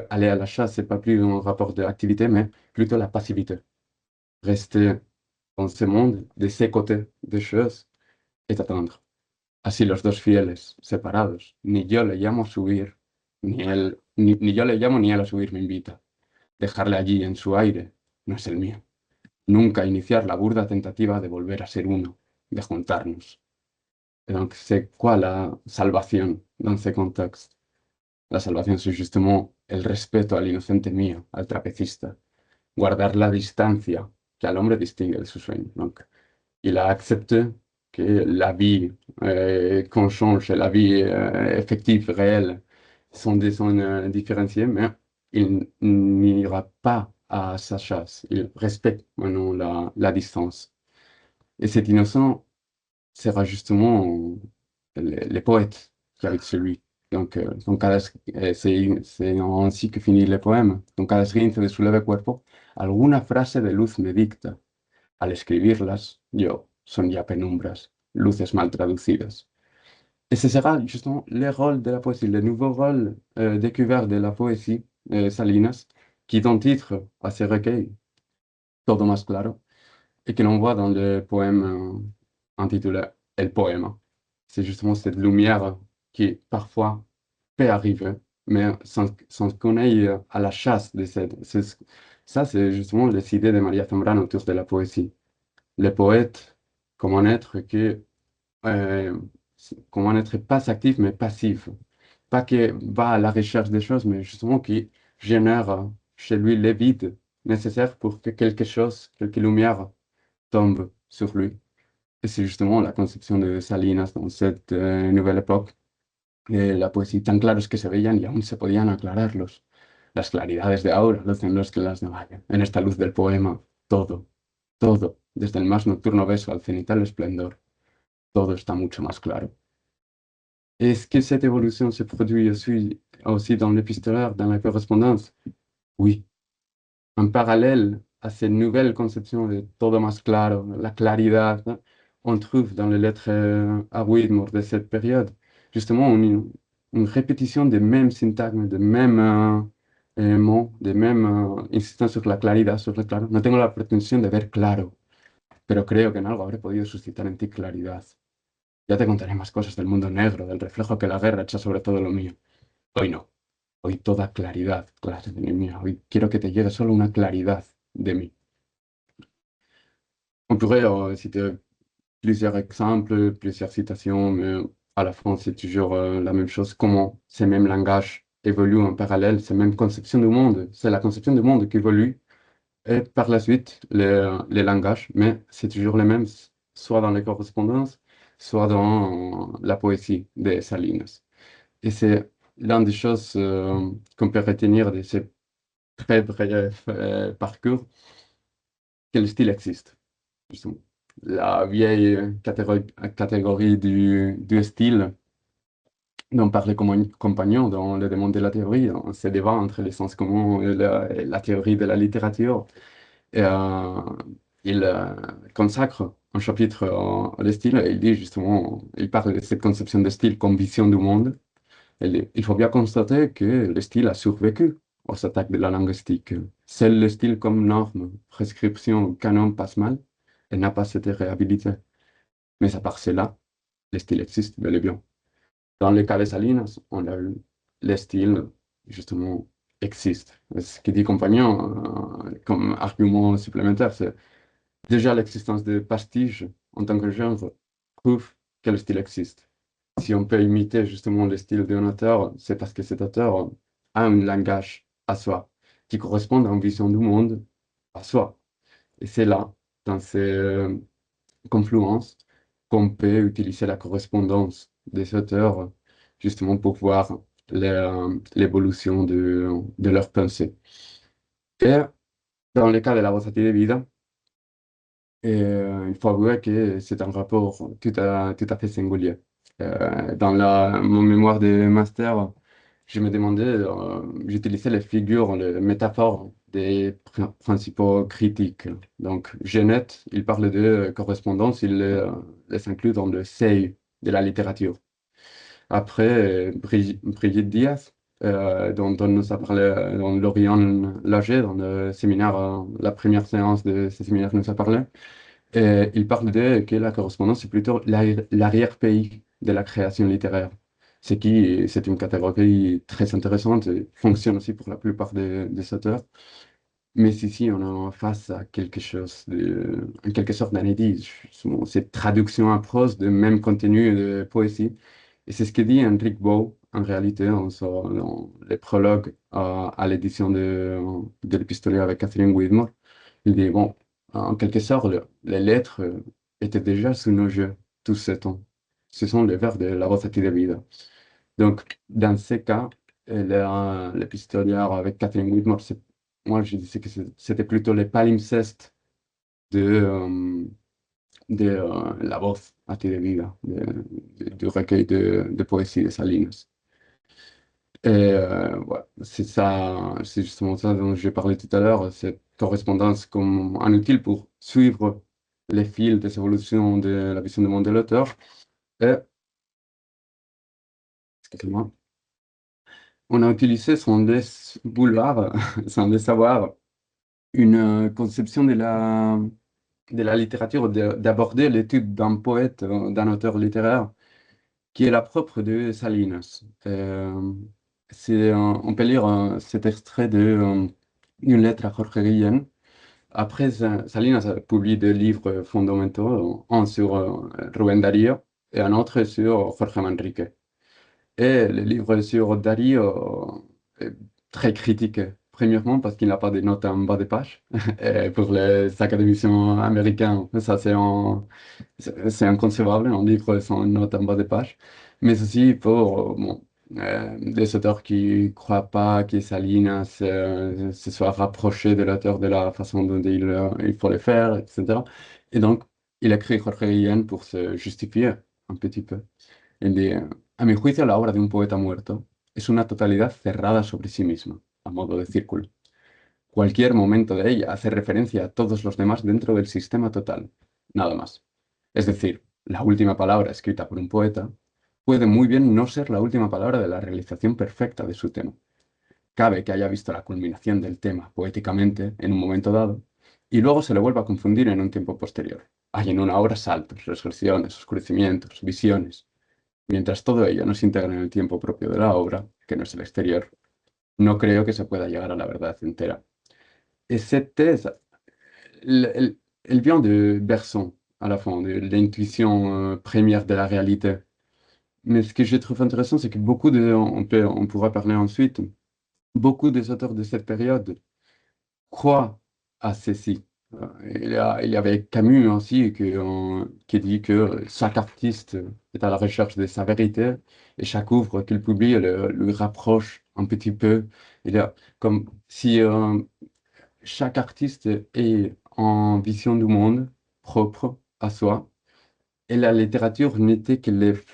aller à la chasse, c'est pas plus un rapport d'activité, mais plutôt la passivité. Rester dans ce monde, de ces côtés des choses, et attendre. Así los dos fieles, separados, ni yo le llamo a subir, ni yo le llamo ni él a subir me invita. Dejarle allí en su aire no es el mío. Nunca iniciar la burda tentativa de volver a ser uno, de juntarnos. Donc, c'est quoi la salvación dans ce contexte? La salvación es justement el respeto al inocente mío, al trapecista. Guardar la distancia que al hombre distingue de su sueño. Donc, il a accepté que la vie qu'on change, la vie effective, réelle, sont différenciées, mais il n'ira pas à sa chasse. Il respecte maintenant la distance. Et cet innocent sera justement les poètes qui habitent chez lui. Donc c'est ainsi que finit le poème. Donc cada esguince de su leve cuerpo, alguna frase de luz me dicta. Al escribirlas, yo, son ya penumbras, luces mal traducidas. Et ce sera justement le rôle de la poésie, le nouveau rôle découvert de la poésie, Salinas, qui donne titre à ce recueil, Todo más claro, et que l'on voit dans le poème intitulé El Poema. C'est justement cette lumière qui parfois peut arriver, mais sans qu'on aille à la chasse de cette... Ça, c'est justement les idées de Maria Zambrano autour de la poésie. Le poète comme un être qui euh, comme un être pas actif, mais passif. Pas qui va à la recherche des choses, mais justement qui génère chez lui les vides nécessaires pour que quelque chose, quelque lumière tombe sur lui. Et c'est justement la concepción de Salinas dans cette nouvelle époque, de la poesía tan claros que se veían y aún se podían aclararlos. Las claridades de ahora lucen los que las de vaya. En esta luz del poema, todo, todo, desde el más nocturno beso al cenital esplendor, todo está mucho más claro. Est-ce que cette évolution se produit aussi dans l'épistolaire, dans la correspondance? Oui. En parallèle à cette nouvelle conception de todo más claro, la claridad, ¿no? On trouve dans les lettres à Whitmore de cette période justement une répétition des mêmes syntagmes, des mêmes mots, des mêmes insistance sur la claridad, sur le claro. No tengo la pretensión de ver claro, pero creo que en algo habré podido suscitar en ti claridad. Ya te contaré más cosas del mundo negro, del reflejo que la guerra echa sobre todo lo mío. Hoy no. Hoy toda claridad, clase de mía. Hoy quiero que te llegue solo una claridad de mí. On pourrait citer plusieurs exemples, plusieurs citations, mais à la fin, c'est toujours la même chose. Comment ces mêmes langages évoluent en parallèle, ces mêmes conceptions du monde. C'est la conception du monde qui évolue et par la suite, les langages, mais c'est toujours les mêmes, soit dans les correspondances, soit dans la poésie de Salinas. Et c'est l'une des choses qu'on peut retenir de ce très bref parcours, que le style existe, justement. La vieille catégorie du style dont parlait comme compagnon dans le domaine de la théorie, dans ces débats entre les sens communs et la théorie de la littérature. Et, il consacre un chapitre à le style et il dit justement, il parle de cette conception de style comme vision du monde. Il faut bien constater que le style a survécu aux attaques de la linguistique. Seul le style comme norme, prescription, canon passe mal et n'a pas été réhabilité. Mais à part cela, le style existe bel et bien. Dans le cas de Salinas, on a le style, justement, existe. Ce qui dit compagnon, comme argument supplémentaire, c'est déjà l'existence de pastiches en tant que genre prouve que le style existe. Si on peut imiter justement le style d'un auteur, c'est parce que cet auteur a un langage à soi, qui correspond à une vision du monde à soi. Et c'est là, dans ces confluences, qu'on peut utiliser la correspondance des auteurs justement pour voir l'évolution de leur pensée. Et dans le cas de la Rosati de Vida, il faut avouer que c'est un rapport tout à fait singulier. Dans mon mémoire de master, je me demandais, j'utilisais les figures, les métaphores des principaux critiques. Donc, Genette, il parle de correspondance, il les inclut dans le seuil de la littérature. Après, Brigitte Diaz, dont on nous a parlé dans Lorient Lager, dans le séminaire, la première séance de ce séminaire nous a parlé. Et il parle de que la correspondance, c'est plutôt l'arrière-pays de la création littéraire. C'est une catégorie très intéressante et fonctionne aussi pour la plupart des auteurs. Mais ici, on est face à quelque chose en quelque sorte d'inédit. Cette traduction en prose de même contenu de poésie. Et c'est ce que dit Henrik Bow, en réalité, dans les prologues à l'édition de l'épistolaire avec Catherine Whitmore. Il dit, bon, en quelque sorte, les lettres étaient déjà sous nos yeux tout ce temps. Ce sont les vers de la Rosati de Vida. Donc, dans ce cas, l'épistolaire avec Catherine Whitmore, moi, je disais que c'était plutôt les palimpsestes de la voz a ti de vida, du recueil de poésie de Salinas. Et ouais, c'est ça, c'est justement ça dont j'ai parlé tout à l'heure, cette correspondance comme un outil pour suivre les fils des évolutions de la vision du monde de l'auteur. Et, excusez-moi, on a utilisé sans le vouloir, sans le savoir, une conception de la littérature, d'aborder l'étude d'un poète, d'un auteur littéraire, qui est la propre de Salinas. On peut lire cet extrait d'une lettre à Jorge Guillén. Après, Salinas a publié deux livres fondamentaux, un sur Rubén Darío et un autre sur Jorge Manrique. Et le livre sur Darío est très critiqué. Premièrement, parce qu'il n'a pas de notes en bas de page. Et pour les académiciens américains, ça c'est inconcevable, un livre sans notes en bas de page. Mais aussi pour bon, des auteurs qui ne croient pas que Salinas se soit rapproché de l'auteur de la façon dont il faut le faire, etc. Et donc, il écrit Jorge Guillén pour se justifier un petit peu. Il dit, a mi juicio, la obra de un poeta muerto es una totalidad cerrada sobre sí misma, a modo de círculo. Cualquier momento de ella hace referencia a todos los demás dentro del sistema total, nada más. Es decir, la última palabra escrita por un poeta puede muy bien no ser la última palabra de la realización perfecta de su tema. Cabe que haya visto la culminación del tema poéticamente en un momento dado y luego se le vuelva a confundir en un tiempo posterior. Hay en una obra saltos, regresiones, oscurecimientos, visiones. Mientras todo ello no se integra en el tiempo propio de la obra, que no es el exterior, no creo que se pueda llegar a la verdad entera. Et cette thèse, elle vient de Bergson, à la fin, de l'intuition première de la réalité. Mais ce que je trouve intéressant, c'est que on pourra parler ensuite, beaucoup des auteurs de cette période croient à ceci. Il y avait Camus aussi qui dit que chaque artiste est à la recherche de sa vérité et chaque œuvre qu'il publie le rapproche un petit peu. Il y a comme si chaque artiste est en vision du monde propre à soi et la littérature n'était que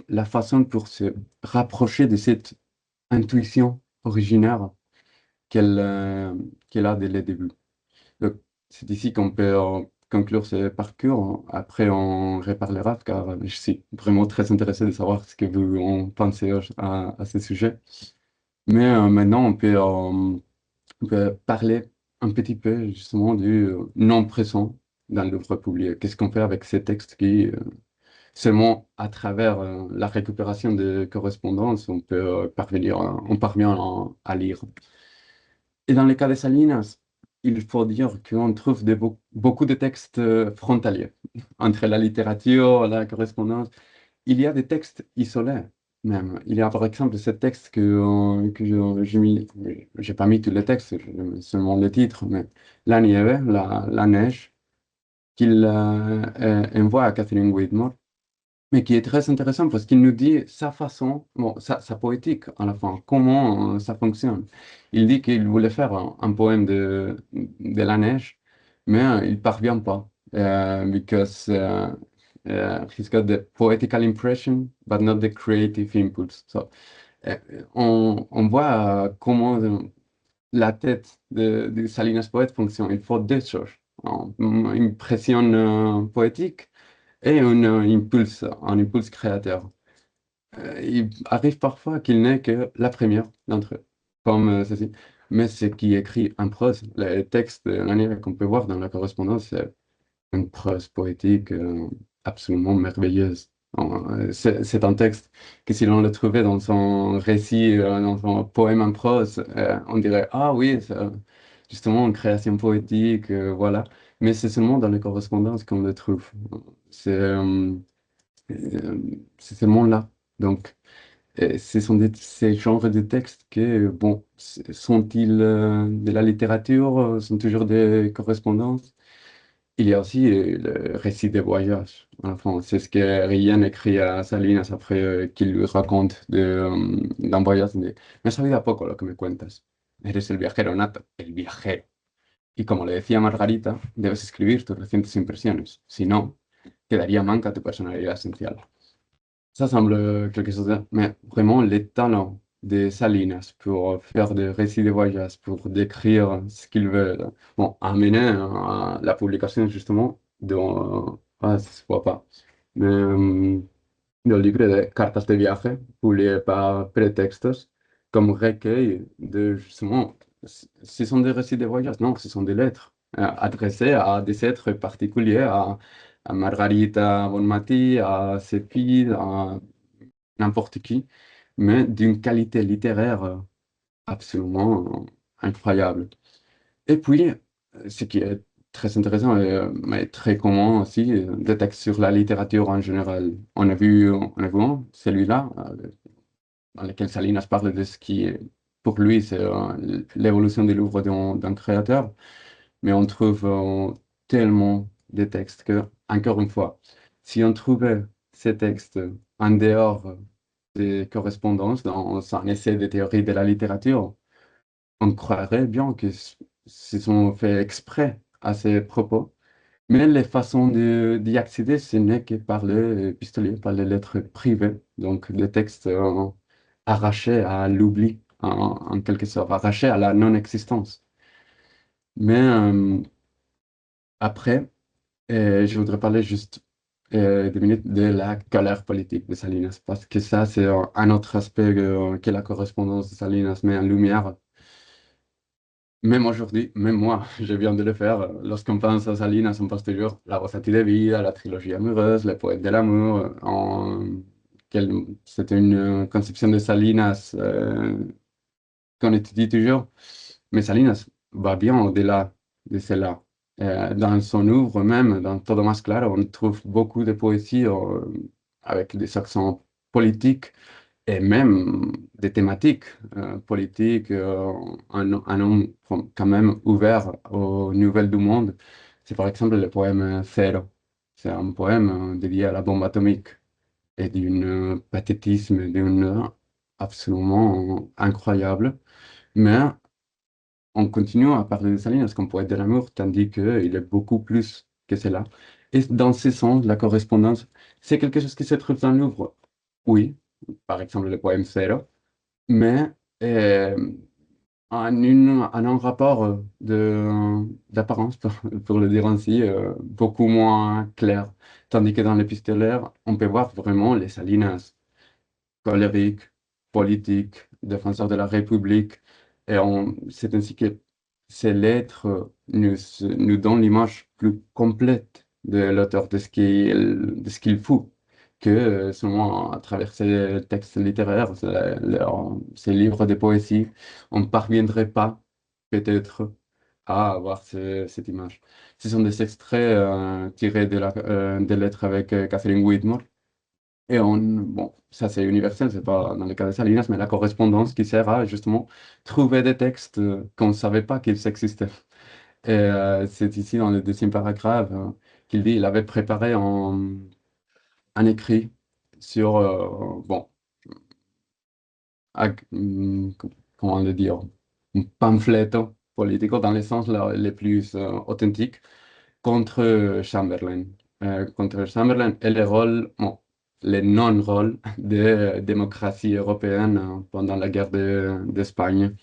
la façon pour se rapprocher de cette intuition originaire qu'elle qu'elle a dès le début. Donc, c'est ici qu'on peut conclure ce parcours. Après, on reparlera car je suis vraiment très intéressé de savoir ce que vous en pensez à ce sujet. Mais maintenant, on peut parler un petit peu justement du non présent dans l'œuvre publiée. Qu'est-ce qu'on fait avec ces textes qui, seulement à travers la récupération de correspondances, on peut on parvient à lire. Et dans le cas de Salinas, il faut dire qu'on trouve beaucoup de textes frontaliers entre la littérature, la correspondance. Il y a des textes isolés même. Il y a par exemple ce texte j'ai mis, j'ai pas mis tous les textes, j'ai mis seulement le titre, mais La Nieve, la neige, qu'il envoie à Catherine Whitmore, mais qui est très intéressant parce qu'il nous dit sa façon, bon, sa poétique à la fin, comment ça fonctionne. Il dit qu'il voulait faire un poème de la neige, mais il parvient pas. Because he's got the poetical impression, but not the creative impulse. So, euh, on voit comment la tête de Salinas Poète fonctionne. Il faut deux choses, une pression poétique et un impulse créateur. Il arrive parfois qu'il n'est que la première d'entre eux, comme ceci. Mais ce qui est écrit en prose, les textes de l'année qu'on peut voir dans la correspondance, c'est une prose poétique absolument merveilleuse. C'est un texte que si l'on le trouvait dans son récit, dans son poème en prose, on dirait, ah oui, c'est justement une création poétique, voilà. Mais c'est seulement dans les correspondances qu'on le trouve. C'est c'est seulement là. Donc, ce sont ces genres de textes que, bon, sont-ils de la littérature, sont toujours des correspondances? Il y a aussi le récit des voyages. Enfin, c'est ce que Ryan écrit à Salinas après qu'il lui raconte d'un voyage. Me has sabido poco lo que me cuentas. Eres el viajero nato, el viajero. Y como le decía Margarita, debes escribir tus recientes impresiones. Si no, quedaría manca tu personalidad esencial. Ça semble quelque chose, mais vraiment les talents de Salinas pour faire des récits de voyage, pour décrire ce qu'il veut, bon, amener à la publication justement, ça se voit pas, mais del libro de cartas de viaje publié par Pretextos comme recueil de justement, ce sont des récits de voyage, non, ce sont des lettres adressées à des êtres particuliers, à Margarita Bonmati, à Sepi, à n'importe qui, mais d'une qualité littéraire absolument incroyable. Et puis, ce qui est très intéressant mais très commun aussi, des textes sur la littérature en général. On a vu un, celui-là, dans lequel Salinas parle de ce qui, pour lui, c'est l'évolution de l'œuvre d'un créateur. Mais on trouve tellement de textes que, encore une fois, si on trouvait ces textes en dehors des correspondances, dans un essai de théorie de la littérature, on croirait bien que ce sont faits exprès à ces propos. Mais les façons d'y accéder, ce n'est que par le pistolet, par les lettres privées, donc des textes arrachés à l'oubli, en quelque sorte, arrachés à la non-existence. Mais après, je voudrais parler juste 2 minutes de la colère politique de Salinas, parce que ça, c'est un autre aspect que la correspondance de Salinas met en lumière. Même aujourd'hui, même moi, je viens de le faire. Lorsqu'on pense à Salinas, on pense toujours la Rosati de Vida, la trilogie amoureuse, les poètes de l'amour. C'était une conception de Salinas qu'on étudie toujours. Mais Salinas va bien au-delà de cela. Dans son œuvre même, dans Todo Más Claro, on trouve beaucoup de poésie avec des accents politiques et même des thématiques politiques, un homme quand même ouvert aux nouvelles du monde. C'est par exemple le poème Zéro. C'est un poème dédié à la bombe atomique et d'un pathétisme, d'une absolument incroyable. Mais on continue à parler de Salinas comme poète de l'amour, tandis qu'il est beaucoup plus que cela. Et dans ce sens, la correspondance, c'est quelque chose qui se trouve dans l'œuvre. Oui, par exemple le poème Zéro, mais en un rapport d'apparence, pour le dire ainsi, beaucoup moins clair. Tandis que dans l'épistolaire, on peut voir vraiment les Salinas colérique, politique, défenseur de la République. C'est ainsi que ces lettres nous donnent l'image plus complète de l'auteur, de ce qu'il faut, que seulement à travers ces textes littéraires, ces livres de poésie, on ne parviendrait pas peut-être à avoir cette image. Ce sont des extraits tirés des lettres avec Catherine Whitmore. Bon, ça c'est universel, c'est pas dans le cas de Salinas, mais la correspondance qui sert à justement trouver des textes qu'on ne savait pas qu'ils existaient. Et c'est ici dans le deuxième paragraphe qu'il dit il avait préparé un écrit sur, bon, comment le dire, un pamphlet politique dans les sens les plus authentiques contre Chamberlain. Contre Chamberlain et le rôle, bon, le non-rôle de démocratie européenne pendant la guerre d'Espagne.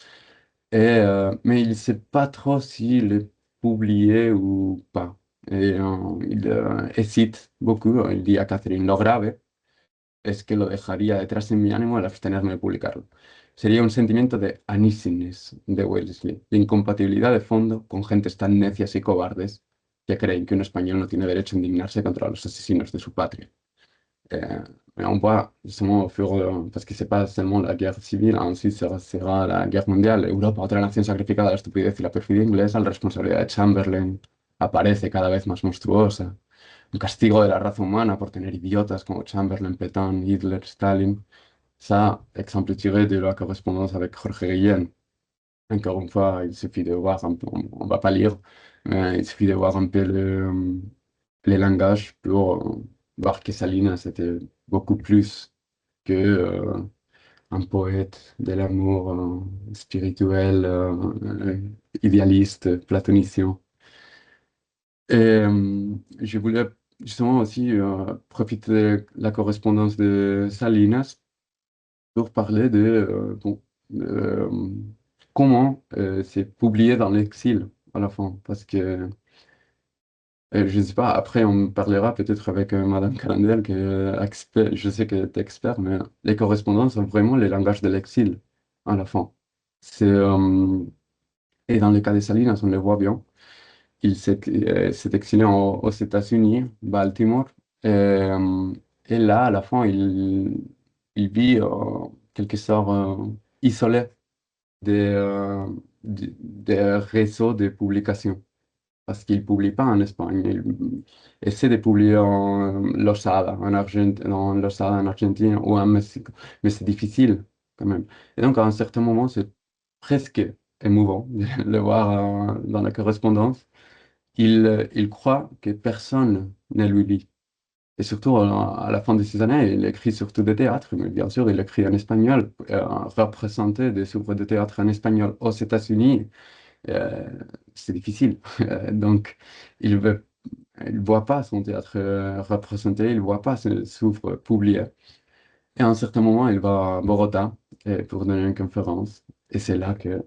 Mais il ne sait pas trop s'il est publié ou pas. Et il hésite beaucoup. Il dit à Catherine, lo grave es que lo dejaría detrás en mi ánimo al abstenerme de publicarlo. Sería un sentimiento de uneasiness de Wellesley, de incompatibilidad de fondo con gentes tan necias y cobardes que creen que un español no tiene derecho a indignarse contra los asesinos de su patria. Mais on voit justement au fur parce que c'est pas seulement la guerre civile, ensuite sera la guerre mondiale. Europa, otra nación sacrificada a la estupidez y la perfidia inglesa, la responsabilidad de Chamberlain aparece cada vez más monstruosa. Un castigo de la raza humana por tener idiotas como Chamberlain, Pétain, Hitler, Staline. Ça, exemple tiré de la correspondance avec Jorge Guillén. Encore une fois, il suffit de voir un peu, on va pas lire, mais il suffit de voir un peu les langages pour voir que Salinas c'était beaucoup plus que un poète de l'amour spirituel, idéaliste, platonicien. Et je voulais justement aussi profiter de la correspondance de Salinas pour parler bon, de, comment c'est publié dans l'exil à la fin. Parce que Je ne sais pas, après on parlera peut-être avec Madame Calandel, qui est je sais qu'elle est expert, mais les correspondances sont vraiment les langages de l'exil à la fin. Et dans le cas de Salinas, on le voit bien. Il s'est exilé aux États-Unis, Baltimore, et, euh, et là, à la fin, il vit quelque sorte isolé des réseaux de publication parce qu'il ne publie pas en Espagne. Il essaie de publier en Losada, en Argentine ou en Mexique, mais c'est difficile quand même. Et donc, à un certain moment, c'est presque émouvant de le voir dans la correspondance. Il croit que personne ne lui lit. Et surtout, à la fin de ces années, il écrit surtout des théâtres, mais bien sûr, il écrit en espagnol, représenter des œuvres de théâtre en espagnol aux États-Unis euh, c'est difficile. Donc, il veut, il voit pas son théâtre représenté, il voit pas ses œuvres publiées. Et à un certain moment, il va à Bogota pour donner une conférence. Et c'est là que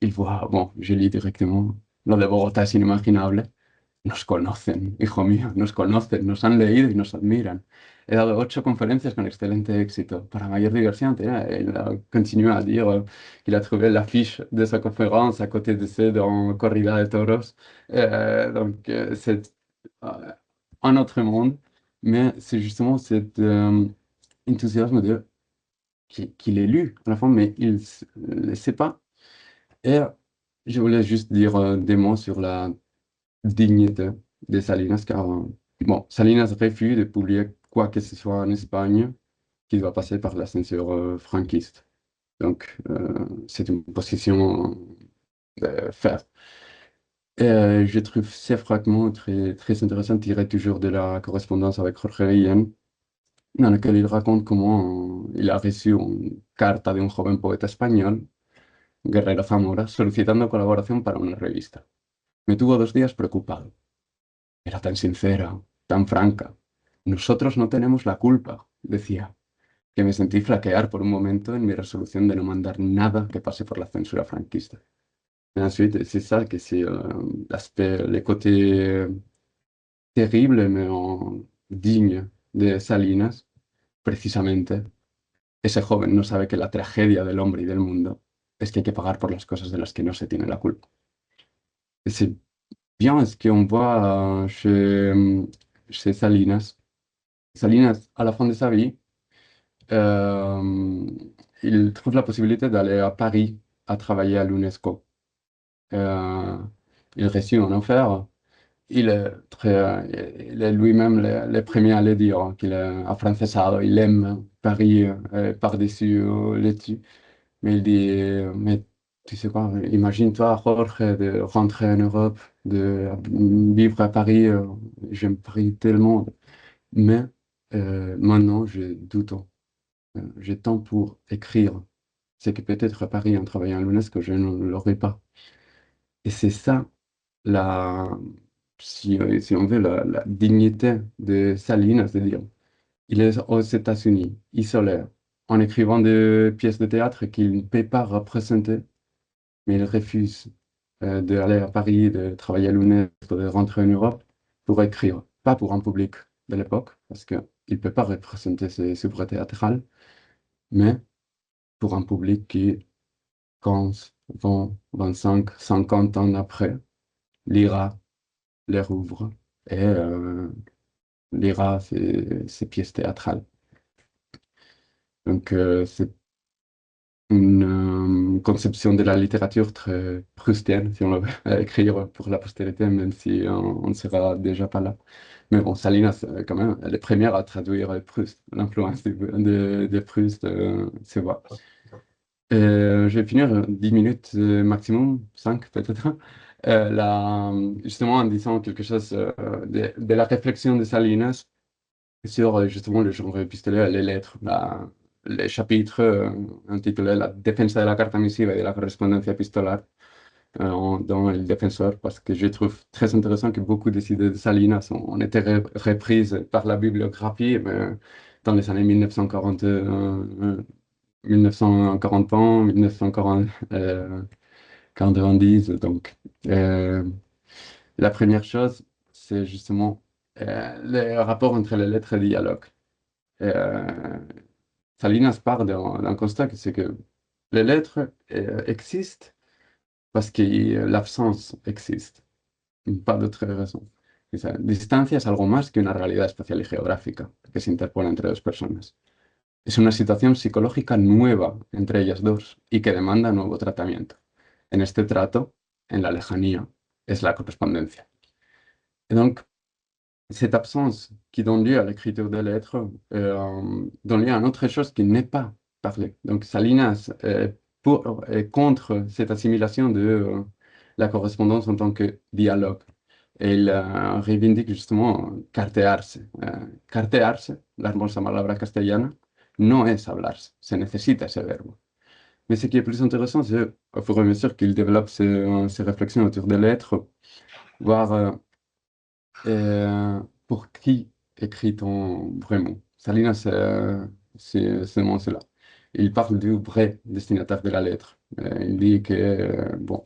il voit, bon, je lis directement, lo de Bogotá es inimaginable. Nos conocen, hijo mío, nos conocen, nos han leído y nos admiran. He dado 8 conferencias con excelente éxito. Para mayor diversión, il continue à dire qu'il a trouvé l'affiche de sa conférence à côté de celle dans Corrida de Toros. Donc, c'est euh, un autre monde, mais c'est justement cet enthousiasme qu'il est lu à la fin, mais il ne le sait pas. Et je voulais juste dire des mots sur la dignité de Salinas, car bon, Salinas refuse de publier quoi que ce soit en Espagne qui doit passer par la censure franquiste. Donc, c'est une position ferme. Et je trouve ces fragments très, très intéressants, tirés toujours de la correspondance avec Jorge Guillén, dans lequel il raconte comment il a reçu une carte de un joven poeta español, Guerrero Zamora, solicitando colaboración para una revista. Me tuvo 2 días preocupado. Era tan sincera, tan franca. Nosotros no tenemos la culpa, decía, que me sentí flaquear por un momento en mi resolución de no mandar nada que pase por la censura franquista. Et ensuite, c'est ça que c'est l'aspect, les côtés terribles mais dignes de Salinas, precisamente. Ese joven no sabe que la tragedia del hombre y del mundo es que hay que pagar por las cosas de las que no se tiene la culpa. Et c'est bien ce qu'on voit chez Salinas. Salinas, à la fin de sa vie, euh, il trouve la possibilité d'aller à Paris à travailler à l'UNESCO. Euh, il réussit en enfer. Il est lui-même le premier à le dire, hein, qu'il est afrancesado, il aime Paris par-dessus les dessus. Mais il dit, mais tu sais quoi, imagine-toi, Jorge, de rentrer en Europe, de vivre à Paris, j'aime Paris tellement. Mais maintenant, j'ai du temps. J'ai temps pour écrire. C'est que peut-être à Paris, en travaillant à l'UNESCO, je ne l'aurais pas. Et c'est ça, la, si on veut, la dignité de Saline, c'est-à-dire, il est aux États-Unis, isolé, en écrivant des pièces de théâtre qu'il ne peut pas représenter, mais il refuse d'aller à Paris, de travailler à l'UNESCO, de rentrer en Europe pour écrire. Pas pour un public de l'époque, parce qu'il ne peut pas représenter ses œuvres théâtrales, mais pour un public qui, 15, 20, 25, 50 ans après, lira les Rouvres et lira ses pièces théâtrales. Donc, c'est une conception de la littérature très proustienne, si on le veut écrire pour la postérité, même si on ne sera déjà pas là. Mais bon, Salinas, quand même, elle est première à traduire Proust. L'influence de Proust se voit. Je vais finir 10 minutes maximum, 5 peut-être, justement en disant quelque chose de la réflexion de Salinas sur justement le genre épistolaire, les lettres, les chapitres intitulés La defensa de la carta misiva y de la correspondencia epistolar dans El Defensor, parce que je trouve très intéressant que beaucoup des idées de Salinas ont été reprises par la bibliographie mais dans les années 1940. 1940 ans, 1990, donc. La première chose, c'est justement le rapport entre les lettres et le dialogue. Euh, Salinas part d'un constat que c'est que les lettres existent parce que l'absence existe, pas d'autre raison. O sea, distancia es algo más que una realidad espacial y geográfica que se interpone entre dos personas. Es una situación psicológica nueva entre ellas dos y que demanda nuevo tratamiento. En este trato, en la lejanía, es la correspondencia. Et donc, cette absence qui donne lieu à l'écriture des lettres donne lieu à une autre chose qui n'est pas parlée. Donc, Salinas est contre cette assimilation de la correspondance en tant que dialogue. Et il revendique justement cartearse. Cartearse, la hermosa palabra castellana, no es hablarse, se necesita ese verbo. Mais ce qui est plus intéressant, c'est au fur et à mesure qu'il développe ses réflexions autour des lettres, voir pour qui écrit-on vraiment? Salinas, c'est vraiment cela. Il parle du vrai destinataire de la lettre. Il dit que, bon,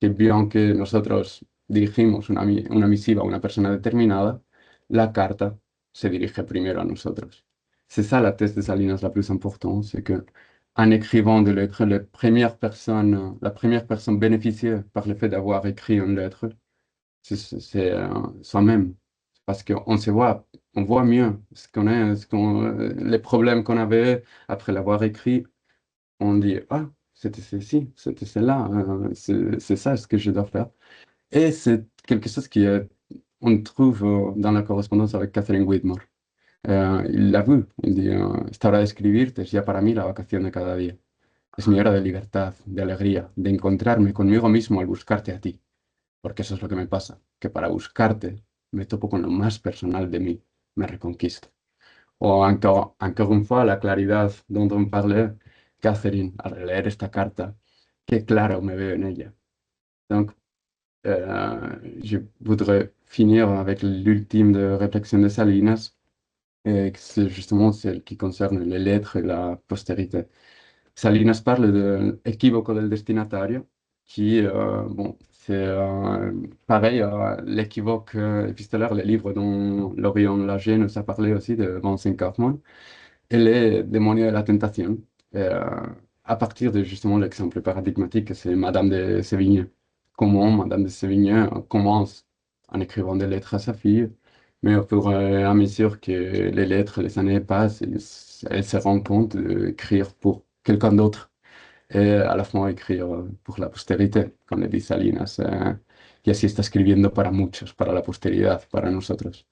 que bien que nosotros dirigimos una misiva a una persona determinada, la carta se dirige primero a nosotros. C'est ça la thèse de Salinas la plus importante, c'est que en écrivant des lettres, la première personne bénéficiée par le fait d'avoir écrit une lettre, c'est soi-même. Parce qu'on se voit, on voit mieux les problèmes qu'on avait après l'avoir écrit. On dit, ah, c'était ceci, c'était cela, c'est ça ce que je dois faire. Et c'est quelque chose on trouve dans la correspondance avec Catherine Whitmore. Il l'a vu, il dit, esta hora de escribirte es ya para mí la vacación de cada día. Es mi hora de libertad, de alegría, de encontrarme conmigo mismo al buscarte a ti. Porque eso es lo que me pasa, que para buscarte me topo con lo más personal de mí, me reconquisto. O encore une fois, la claridad dont on parlait, Catherine, al releer esta carta, qué claro me veo en ella. Donc, je voudrais finir avec l'ultime de réflexion de Salinas, et que c'est justement celle qui concerne les lettres et la postérité. Salinas parle de l'équivoque del destinatario, qui, bon, c'est pareil, l'équivoque épistolaire, le livre dont Lorient Lager nous a parlé aussi, de Vincent Kaufmann, elle est démoniée de la tentation, à partir de justement l'exemple paradigmatique, c'est Madame de Sévigné. Comment Madame de Sévigné commence en écrivant des lettres à sa fille, mais au fur et à mesure que les lettres, les années passent, elle se rend compte d'écrire pour quelqu'un d'autre et à la fin écrire pour la postérité, comme le dit Salinas, y así está escribiendo para muchos, para la posteridad, para nosotros.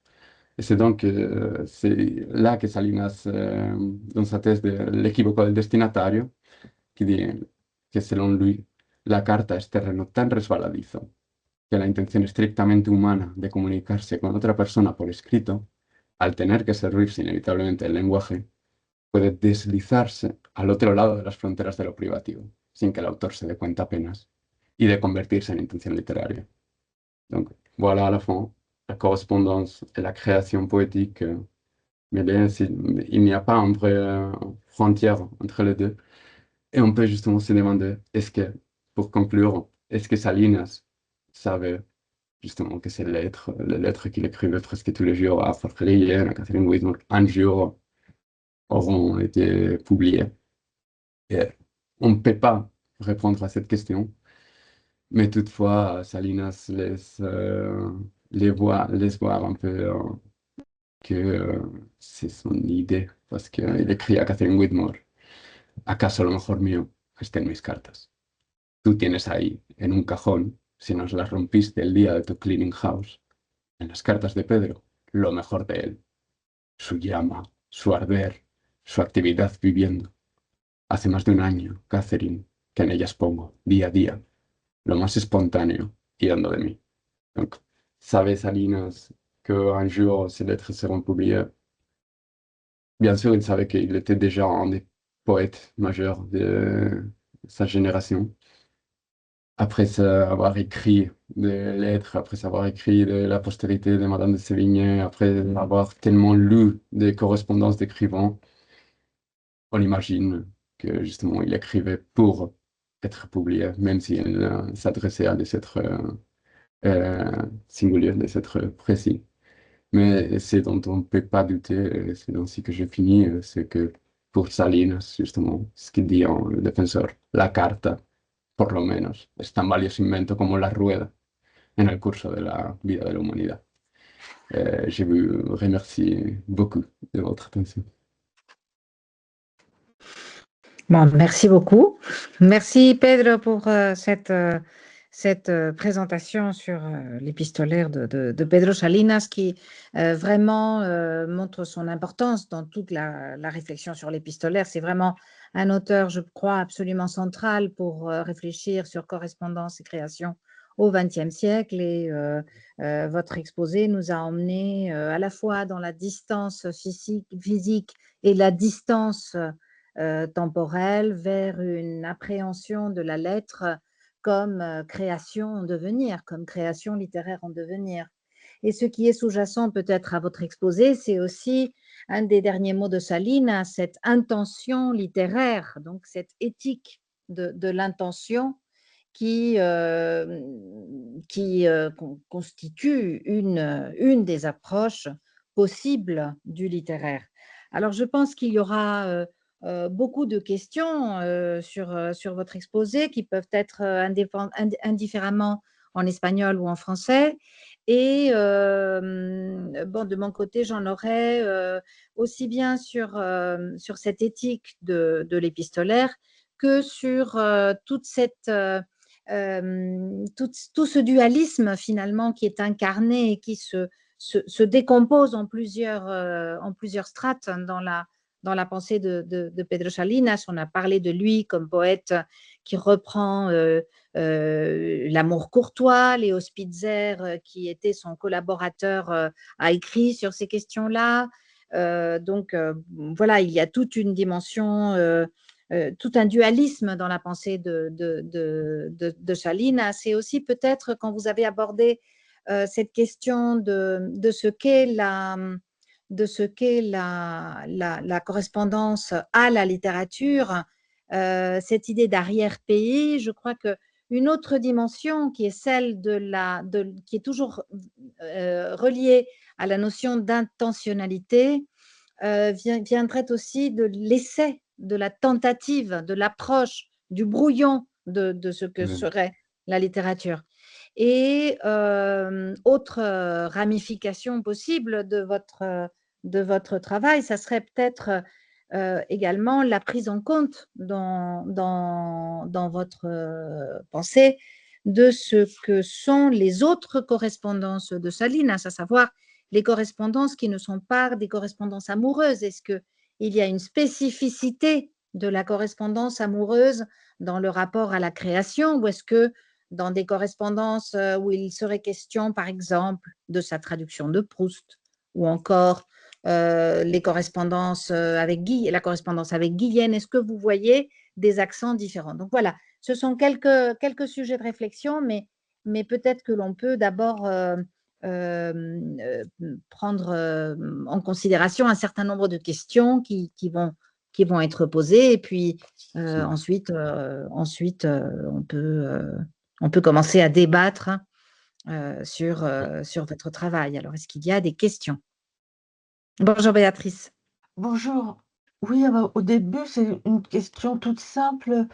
Et c'est donc c'est là que Salinas, dans sa thèse de l'équivoque del destinatario, qui dit que selon lui, la carta es terreno tan resbaladizo que la intención estrictamente humana de comunicarse con otra persona por escrito, al tener que servirse inevitablemente del lenguaje, puede deslizarse al otro lado de las fronteras de lo privativo, sin que el autor se dé cuenta apenas, y de convertirse en intención littéraire. Donc voilà à la fin la correspondance et la création poétique. Mais bien, il n'y a pas une vraie frontière entre les deux. Et on peut justement se demander, pour conclure, est-ce que Salinas savait justement que les lettres qu'il écrivait presque tous les jours à Forquerienne, à Catherine Whitmore, un jour auront été publiées? Et on ne peut pas répondre à cette question, mais toutefois, Salinas laisse voir un peu que c'est son idée, parce qu'il écrit à Catherine Whitmore, ¿acaso lo mejor mío está en mis cartas? Tú tienes ahí, en un cajón, si nos las rompiste el día de tu cleaning house, en las cartas de Pedro, lo mejor de él, su llama, su arder, su actividad viviendo. Hace más de un año, Catherine, que en ellas pongo, día a día, lo más espontáneo, yendo de mí. Donc, savait Salinas qu'un jour, ces lettres seront publiées. Bien sûr, il savait qu'il était déjà un des poètes majeurs de sa génération. Après avoir écrit des lettres, après avoir écrit de la postérité de Madame de Sévigné, après avoir tellement lu des correspondances d'écrivains, on imagine que justement il écrivait pour être publié, même s'il s'adressait à des êtres singulier, des êtres précis. Mais ce dont on ne peut pas douter, c'est ainsi que j'ai fini, c'est que pour Salinas, justement, ce qu'il dit en le défenseur, la carta, por lo menos, es tan valioso invento como la rueda en el curso de la vida de la humanidad. Je vous remercie beaucoup de votre attention. Bon, merci beaucoup. Merci Pedro pour cette présentation sur l'épistolaire de Pedro Salinas qui vraiment montre son importance dans toute la réflexion sur l'épistolaire. C'est vraiment un auteur, je crois, absolument central pour réfléchir sur correspondance et création au XXe siècle. Et votre exposé nous a emmenés à la fois dans la distance physique et la distance temporelle vers une appréhension de la lettre comme création en devenir, comme création littéraire en devenir. Et ce qui est sous-jacent peut-être à votre exposé, c'est aussi un des derniers mots de Saline, cette intention littéraire, donc cette éthique de l'intention qui constitue une des approches possibles du littéraire. Alors, je pense qu'il y aura beaucoup de questions sur votre exposé qui peuvent être indifféremment en espagnol ou en français. Et bon, de mon côté, j'en aurais aussi bien sur cette éthique de l'épistolaire que sur toute cette tout ce dualisme finalement qui est incarné et qui se décompose en plusieurs strates dans la pensée de Pedro Salinas. On a parlé de lui comme poète qui reprend l'amour courtois. Léo Spitzer, qui était son collaborateur, a écrit sur ces questions-là. Donc voilà, il y a toute une dimension tout un dualisme dans la pensée de Salinas. C'est aussi peut-être quand vous avez abordé cette question de ce qu'est la correspondance à la littérature, cette idée d'arrière-pays, je crois qu'une autre dimension qui est celle qui est toujours reliée à la notion d'intentionnalité, viendrait aussi de l'essai, de la tentative, de l'approche, du brouillon de ce que serait la littérature. Et autre ramification possible de votre travail, ça serait peut-être également la prise en compte dans votre pensée de ce que sont les autres correspondances de Salinas, à savoir les correspondances qui ne sont pas des correspondances amoureuses. Est-ce qu'il y a une spécificité de la correspondance amoureuse dans le rapport à la création, ou est-ce que dans des correspondances où il serait question, par exemple, de sa traduction de Proust, ou encore les correspondances la correspondance avec Guillen, est-ce que vous voyez des accents différents? Donc voilà, ce sont quelques sujets de réflexion, mais peut-être que l'on peut d'abord prendre en considération un certain nombre de questions qui vont être posées, et puis ensuite on peut commencer à débattre sur votre travail. Alors, est-ce qu'il y a des questions? Bonjour Béatrice. Bonjour. Oui, au début, c'est une question toute simple.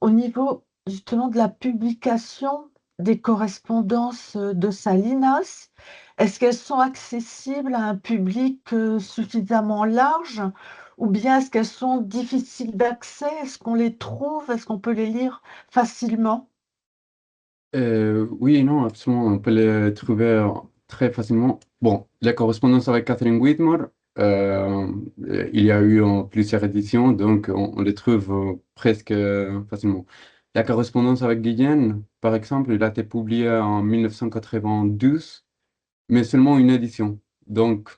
Au niveau justement de la publication des correspondances de Salinas, est-ce qu'elles sont accessibles à un public suffisamment large, ou bien est-ce qu'elles sont difficiles d'accès? Est-ce qu'on les trouve? Est-ce qu'on peut les lire facilement? Oui et non, absolument. On peut les trouver très facilement. Bon, la correspondance avec Catherine Whitmore, il y a eu plusieurs éditions, donc on les trouve presque facilement. La correspondance avec Guillen, par exemple, il a été publié en 1992, mais seulement une édition. Donc,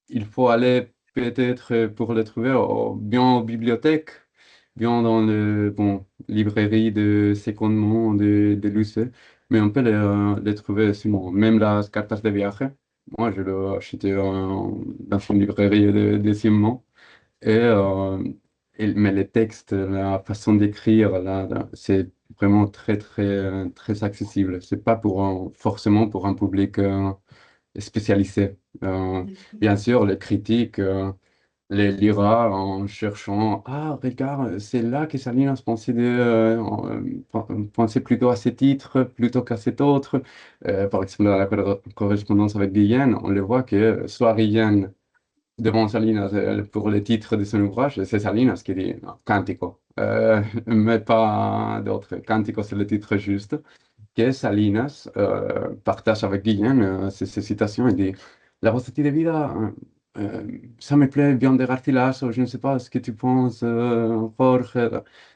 il faut aller peut-être pour le trouver bien en bibliothèque, bien dans librairie de seconde main de luxe, mais on peut les trouver sinon. Même las cartas de viaje, moi je l'ai acheté dans une librairie de deuxième main. Et, mais les textes, la façon d'écrire, là, c'est vraiment très accessible. C'est pas forcément pour un public spécialisé. Bien sûr, les critiques les lira en cherchant, ah, regarde, c'est là que Salinas pensait plutôt à ce titre plutôt qu'à cet autre. Par exemple, dans la correspondance avec Guillen, on le voit que soit Guillen devant Salinas pour le titre de son ouvrage, c'est Salinas qui dit non, Cantico, mais pas d'autre. Cantico, c'est le titre juste. Que Salinas partage avec Guillen ces citations et dit La rossetti de vida, ça me plaît, bien de Garcilaso, je ne sais pas ce que tu penses, Jorge.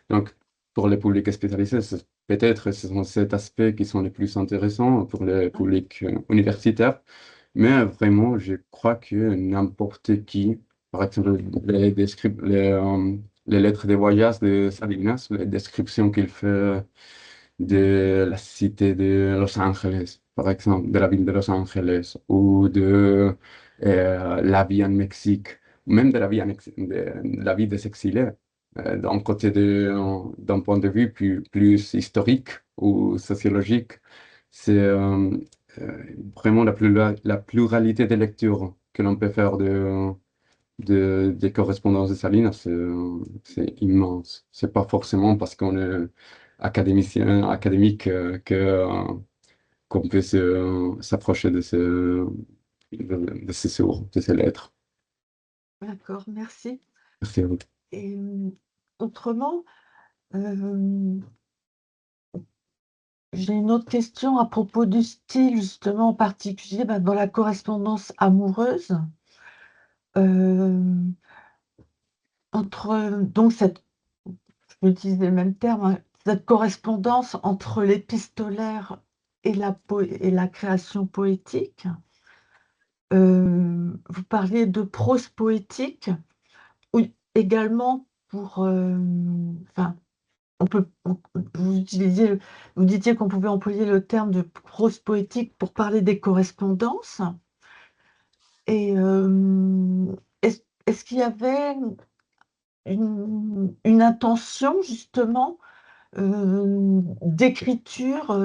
Donc, pour les publics spécialisés, peut-être ce sont ces aspects qui sont les plus intéressants pour les publics universitaires. Mais vraiment, je crois que n'importe qui, par exemple, les lettres de voyage de Salinas, les descriptions qu'il fait de la cité de Los Angeles, par exemple, de la ville de Los Angeles, ou de la vie en Mexique, ou même de la vie, de la vie des exilés, d'un point de vue plus historique ou sociologique. C'est vraiment la pluralité des lectures que l'on peut faire des correspondances de Salinas, c'est immense. C'est pas forcément parce qu'on est académicien, académique qu'on peut s'approcher de ces sourds, de ces lettres. D'accord, merci. Merci à vous. Et autrement, euh, j'ai une autre question à propos du style, justement, en particulier dans la correspondance amoureuse. Euh, donc, je vais utiliser le même terme, hein, cette correspondance entre l'épistolaire et la création poétique. Vous parliez de prose poétique, ou également enfin, vous disiez qu'on pouvait employer le terme de prose poétique pour parler des correspondances. Et est-ce qu'il y avait une intention justement d'écriture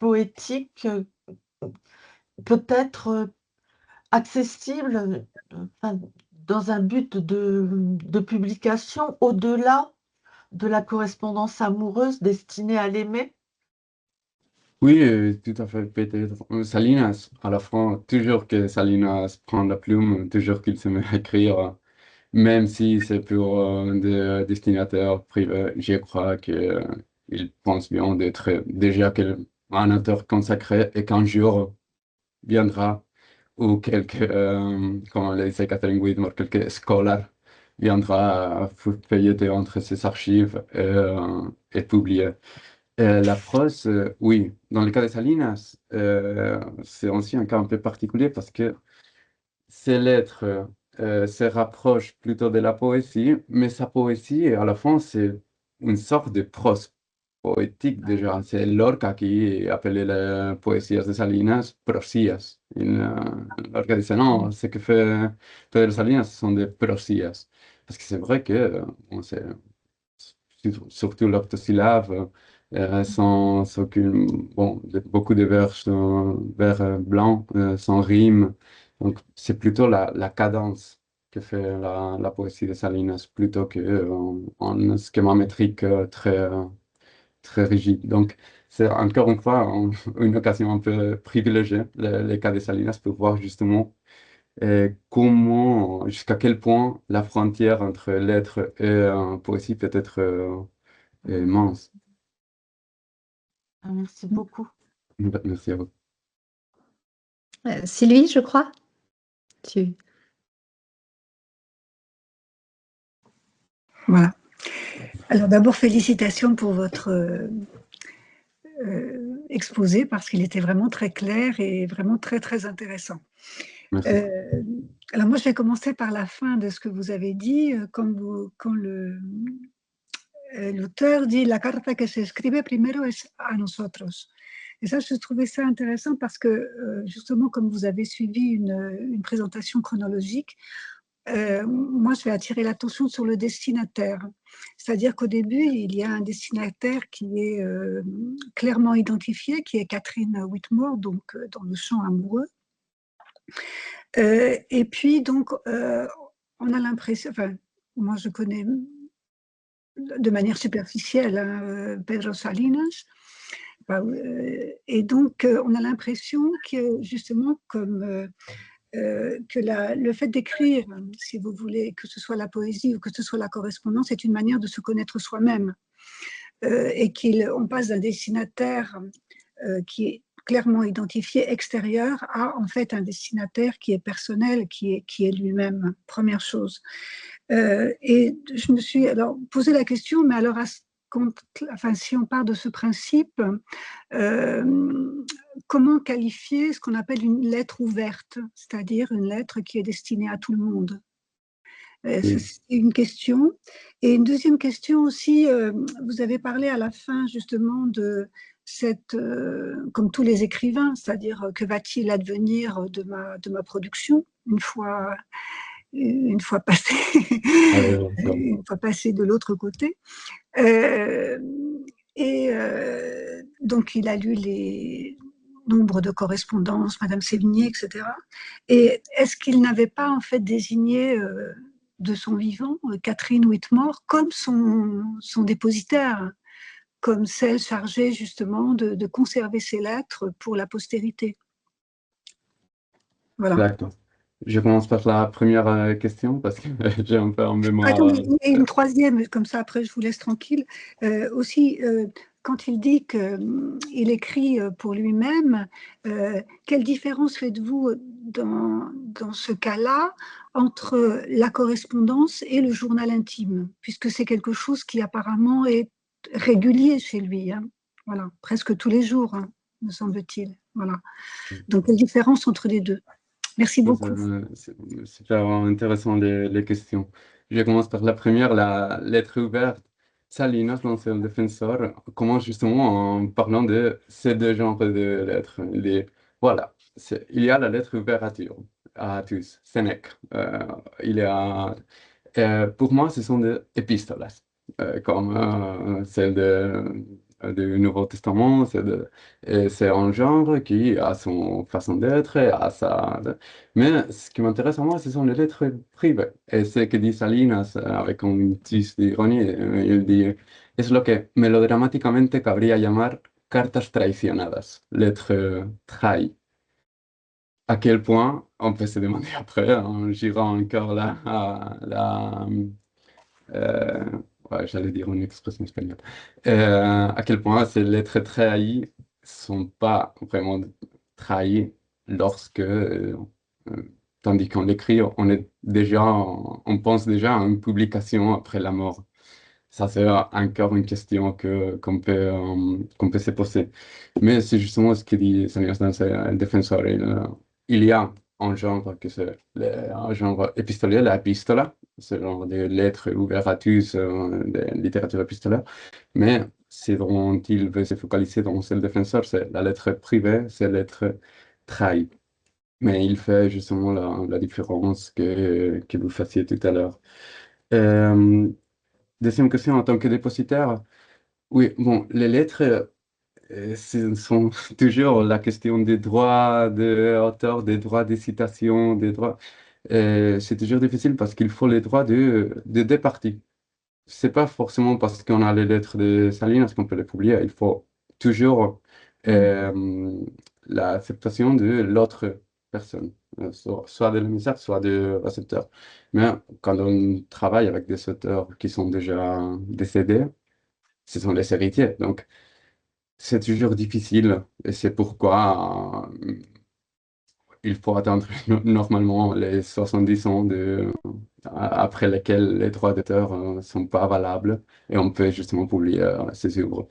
poétique, peut-être accessible, enfin, dans un but de publication au-delà de la correspondance amoureuse destinée à l'aimer? Oui, tout à fait, peut-être. Salinas, à la fin, toujours que Salinas prend la plume, toujours qu'il se met à écrire, même si c'est pour des destinataires privés, je crois qu'il pense bien d'être déjà un auteur consacré et qu'un jour viendra, ou comme le disait Catherine Whitmore, quelques scholars viendra feuilleter entre ses archives et publier. La prose, oui. Dans le cas de Salinas, c'est aussi un cas un peu particulier parce que ses lettres se rapprochent plutôt de la poésie, mais sa poésie, à la fin, c'est une sorte de prose poétique déjà. C'est Lorca qui appelait les poésies de Salinas prosías. Lorca disait non, ce que fait Pedro Salinas, ce sont des prosías. Parce que c'est vrai que bon, surtout l'octosyllabe, bon, beaucoup de vers blancs, sans rime. Donc, c'est plutôt la cadence que fait la poésie de Salinas, plutôt qu'un schéma métrique très rigide. Donc, c'est encore une fois une occasion un peu privilégiée, les cas de Salinas, pour voir justement jusqu'à quel point la frontière entre l'être et poésie peut être mince. Merci beaucoup. Merci à vous. Sylvie, je crois. Voilà. Alors d'abord, félicitations pour votre exposé parce qu'il était vraiment très clair et vraiment très, très intéressant. Merci. Alors moi, je vais commencer par la fin de ce que vous avez dit, quand l'auteur dit « La carta que se escribe primero es a nosotros ». Et ça, je trouvais ça intéressant parce que, justement, comme vous avez suivi une présentation chronologique, moi, je vais attirer l'attention sur le destinataire. C'est-à-dire qu'au début, il y a un destinataire qui est clairement identifié, qui est Catherine Whitmore, donc dans le chant amoureux. Et puis, donc, on a l'impression, enfin, moi, je connais de manière superficielle Pedro Salinas. Et donc, on a l'impression que, justement, comme que le fait d'écrire, si vous voulez, que ce soit la poésie ou que ce soit la correspondance, est une manière de se connaître soi-même. Et qu'on passe d'un destinataire qui est clairement identifié extérieur à en fait un destinataire qui est personnel, qui est lui-même, première chose. Et je me suis alors posé la question, mais alors enfin, si on part de ce principe, comment qualifier ce qu'on appelle une lettre ouverte, c'est-à-dire une lettre qui est destinée à tout le monde? Oui. C'est une question. Et une deuxième question aussi, vous avez parlé à la fin justement de cette, comme tous les écrivains, c'est-à-dire que va-t-il advenir de ma production une fois passé, une fois passé de l'autre côté. Donc il a lu les nombres de correspondances, Madame Sévigné, etc. Et est-ce qu'il n'avait pas en fait désigné de son vivant Catherine Whitmore comme son dépositaire, comme celle chargée justement de conserver ses lettres pour la postérité? Voilà. D'accord. Je commence par la première question parce que j'ai un peu en mémoire. Attendez, et une troisième, comme ça après je vous laisse tranquille. Aussi, quand il dit qu'il écrit pour lui-même, quelle différence faites-vous dans ce cas-là entre la correspondance et le journal intime, puisque c'est quelque chose qui apparemment est régulier chez lui, hein. Voilà, presque tous les jours, hein, me semble-t-il. Voilà. Donc, quelle différence entre les deux? Merci beaucoup. C'est super intéressant les questions. Je commence par la première, la lettre ouverte. Salinas, l'ancien défenseur, commence justement en parlant de ces deux genres de lettres. Voilà, il y a la lettre ouverte à tous, Sénèque. Il y a, pour moi, ce sont des épistoles, comme celle du Nouveau Testament. C'est un genre qui a son façon d'être, mais ce qui m'intéresse à moi, ce sont les lettres privées. Et ce que dit Salinas, avec un petit d'ironie, il dit, es lo que melodramáticamente cabría llamar cartas traicionadas, lettres trahies. À quel point, on peut se demander après, en girant encore là, euh, ouais, j'allais dire une expression espagnole, à quel point ces lettres trahies sont pas vraiment trahies lorsque, tandis qu'on l'écrit, on pense déjà à une publication après la mort. Ça, c'est encore une question qu'on peut se poser. Mais c'est justement ce que dit Salinas dans le défenseur. Il y a un genre que c'est un genre épistolaire, la epistola, ce genre de lettres ouvertes à tous, de littérature épistolaire. Mais ce dont il veut se focaliser dans ce défenseur, c'est la lettre privée, c'est la lettre trahie. Mais il fait justement la différence que vous faisiez tout à l'heure. Euh, Deuxième question, en tant que dépositaire, oui, bon, les lettres, ce sont toujours la question des droits d'auteur, des droits de citation, des droits. C'est toujours difficile parce qu'il faut les droits de deux parties. C'est pas forcément parce qu'on a les lettres de Salinas qu'on peut les publier. Il faut toujours euh, l'acceptation de l'autre personne, soit de l'émissaire, soit du récepteur. Mais quand on travaille avec des auteurs qui sont déjà décédés, ce sont les héritiers. Donc, c'est toujours difficile. Et c'est pourquoi il faut attendre normalement les 70 ans après lesquels les droits d'auteur ne sont pas valables et on peut justement publier ces œuvres.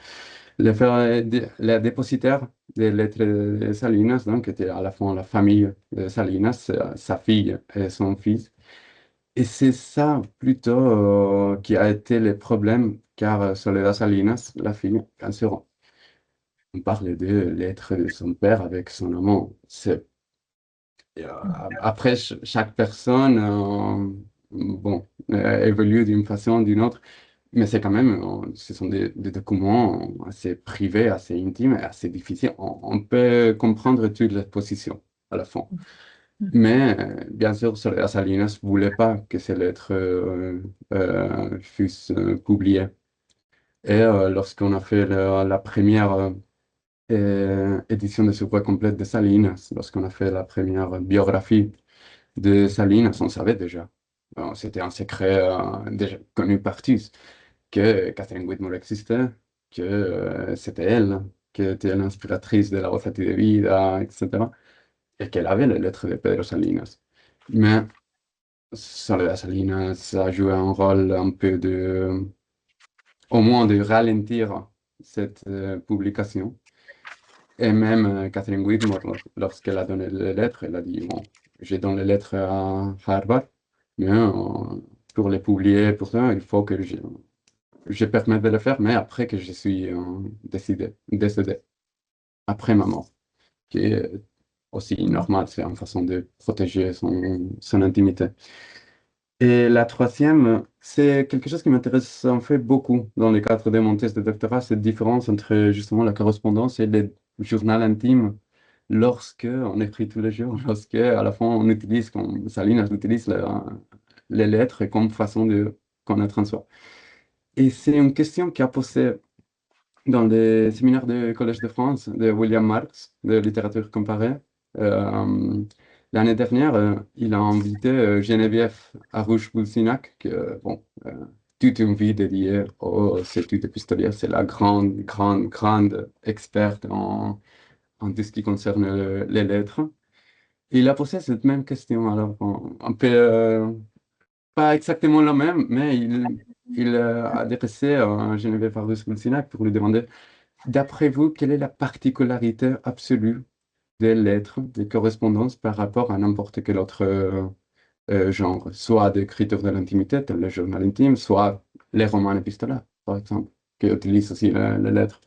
La dépositaire des lettres de Salinas, donc, était à la fois la famille de Salinas, sa fille et son fils. Et c'est ça plutôt qui a été le problème, car Soledad Salinas, la fille, bien sûr, on parle de lettres de son père avec son amant. Et, après, chaque personne bon, évolue d'une façon ou d'une autre, mais c'est quand même, ce sont des documents assez privés, assez intimes et assez difficiles. On peut comprendre toutes les positions à la fin. Mais bien sûr, Soledad Salinas ne voulait pas que ces lettres fussent publiées. Et lorsqu'on a fait la première édition de ce voix complète de Salinas, lorsqu'on a fait la première biographie de Salinas, on savait déjà. C'était un secret déjà connu par tous que Catherine Whitmore existait, que c'était elle qui était l'inspiratrice de la Rosati de Vida, etc. Et qu'elle avait les lettres de Pedro Salinas. Mais Soledad Salinas a joué un rôle un peu au moins de ralentir cette publication. Et même Catherine Whitmore, lorsqu'elle a donné les lettres, elle a dit, bon, j'ai donné les lettres à Harvard, mais pour les publier, pour ça, il faut que je permette de le faire, mais après que je suis décédé, après ma mort, qui est aussi normal, c'est une façon de protéger son intimité. Et la troisième, c'est quelque chose qui m'intéresse en fait beaucoup dans le cadre de mon thèse de doctorat, cette différence entre justement la correspondance et le journal intime lorsque on écrit tous les jours, lorsque à la fin on utilise, comme Salinas utilise les lettres comme façon de connaître en soi. Et c'est une question qui a posé dans les séminaires du Collège de France de William Marx, de littérature comparée. Euh, L'année dernière, il a invité Geneviève Arouche-Boulsinac, que, bon, toute une vie dédiée aux études épistolaires. C'est la grande, grande, grande experte en tout ce qui concerne les lettres. Et il a posé cette même question, alors un peu, pas exactement la même, mais il a adressé à Geneviève Arouche-Boulsinac pour lui demander d'après vous, quelle est la particularité absolue des lettres, des correspondances par rapport à n'importe quel autre genre, soit d'écriture de l'intimité, tel le journal intime, soit les romans épistolaires, par exemple, qui utilisent aussi les lettres.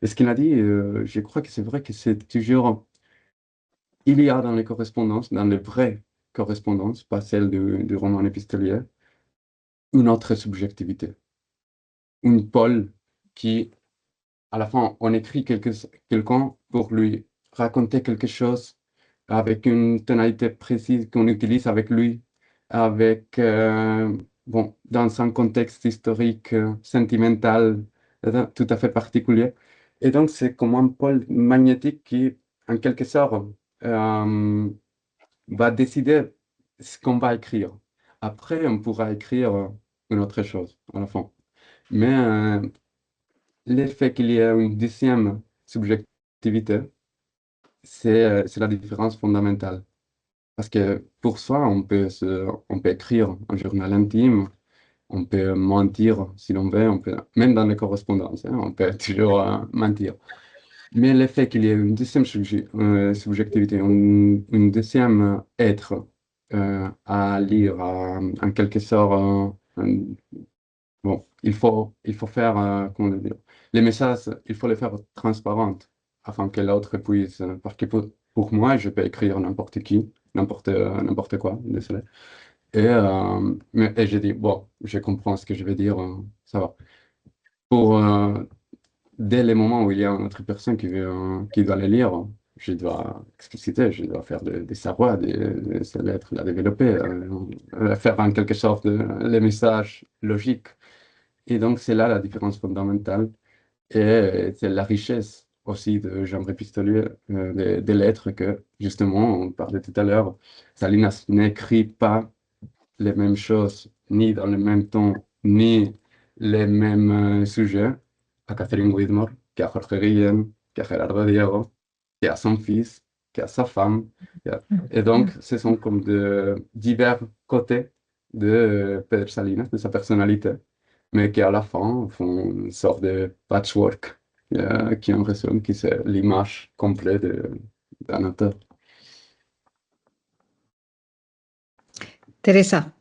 Et ce qu'il a dit, je crois que c'est vrai que c'est toujours, il y a dans les correspondances, dans les vraies correspondances, pas celles du roman épistolier, une autre subjectivité, une pôle qui à la fin, on écrit quelqu'un pour lui raconter quelque chose avec une tonalité précise qu'on utilise avec lui, avec, bon, dans un contexte historique, sentimental, tout à fait particulier. Et donc, c'est comme un pôle magnétique qui, en quelque sorte, euh, va décider ce qu'on va écrire. Après, on pourra écrire une autre chose, à la fin. Mais l'effet qu'il y ait une deuxième subjectivité, c'est la différence fondamentale. Parce que pour soi, on peut écrire un journal intime, on peut mentir si l'on veut, même dans les correspondances, hein, on peut toujours mentir. Mais l'effet qu'il y ait une deuxième subjectivité, une deuxième être à lire, en quelque sorte, bon, il faut faire, comment dire, les messages, il faut les faire transparentes afin que l'autre puisse, parce que pour moi, je peux écrire n'importe qui, n'importe quoi, désolé. Et je dis, bon, je comprends ce que je vais dire, ça va. Pour, dès les moments où il y a une autre personne qui doit les lire, je dois expliciter, je dois faire des savoirs, ces lettres, la développer, faire en quelque sorte les messages logiques. Et donc, c'est là la différence fondamentale. Et c'est la richesse aussi de genre épistolier, des lettres que, justement, on parlait tout à l'heure, Salinas n'écrit pas les mêmes choses, ni dans le même temps, ni les mêmes sujets à Catherine Whitmore, qu'à Jorge Guillén, qu'à Gerardo Diego, qu'à son fils, qu'à sa femme. Et donc, ce sont comme de divers côtés de Pedro Salinas, de sa personnalité, mais qui à la fin font une sorte de patchwork qui a l'impression que c'est l'image complète d'un auteur. Teresa.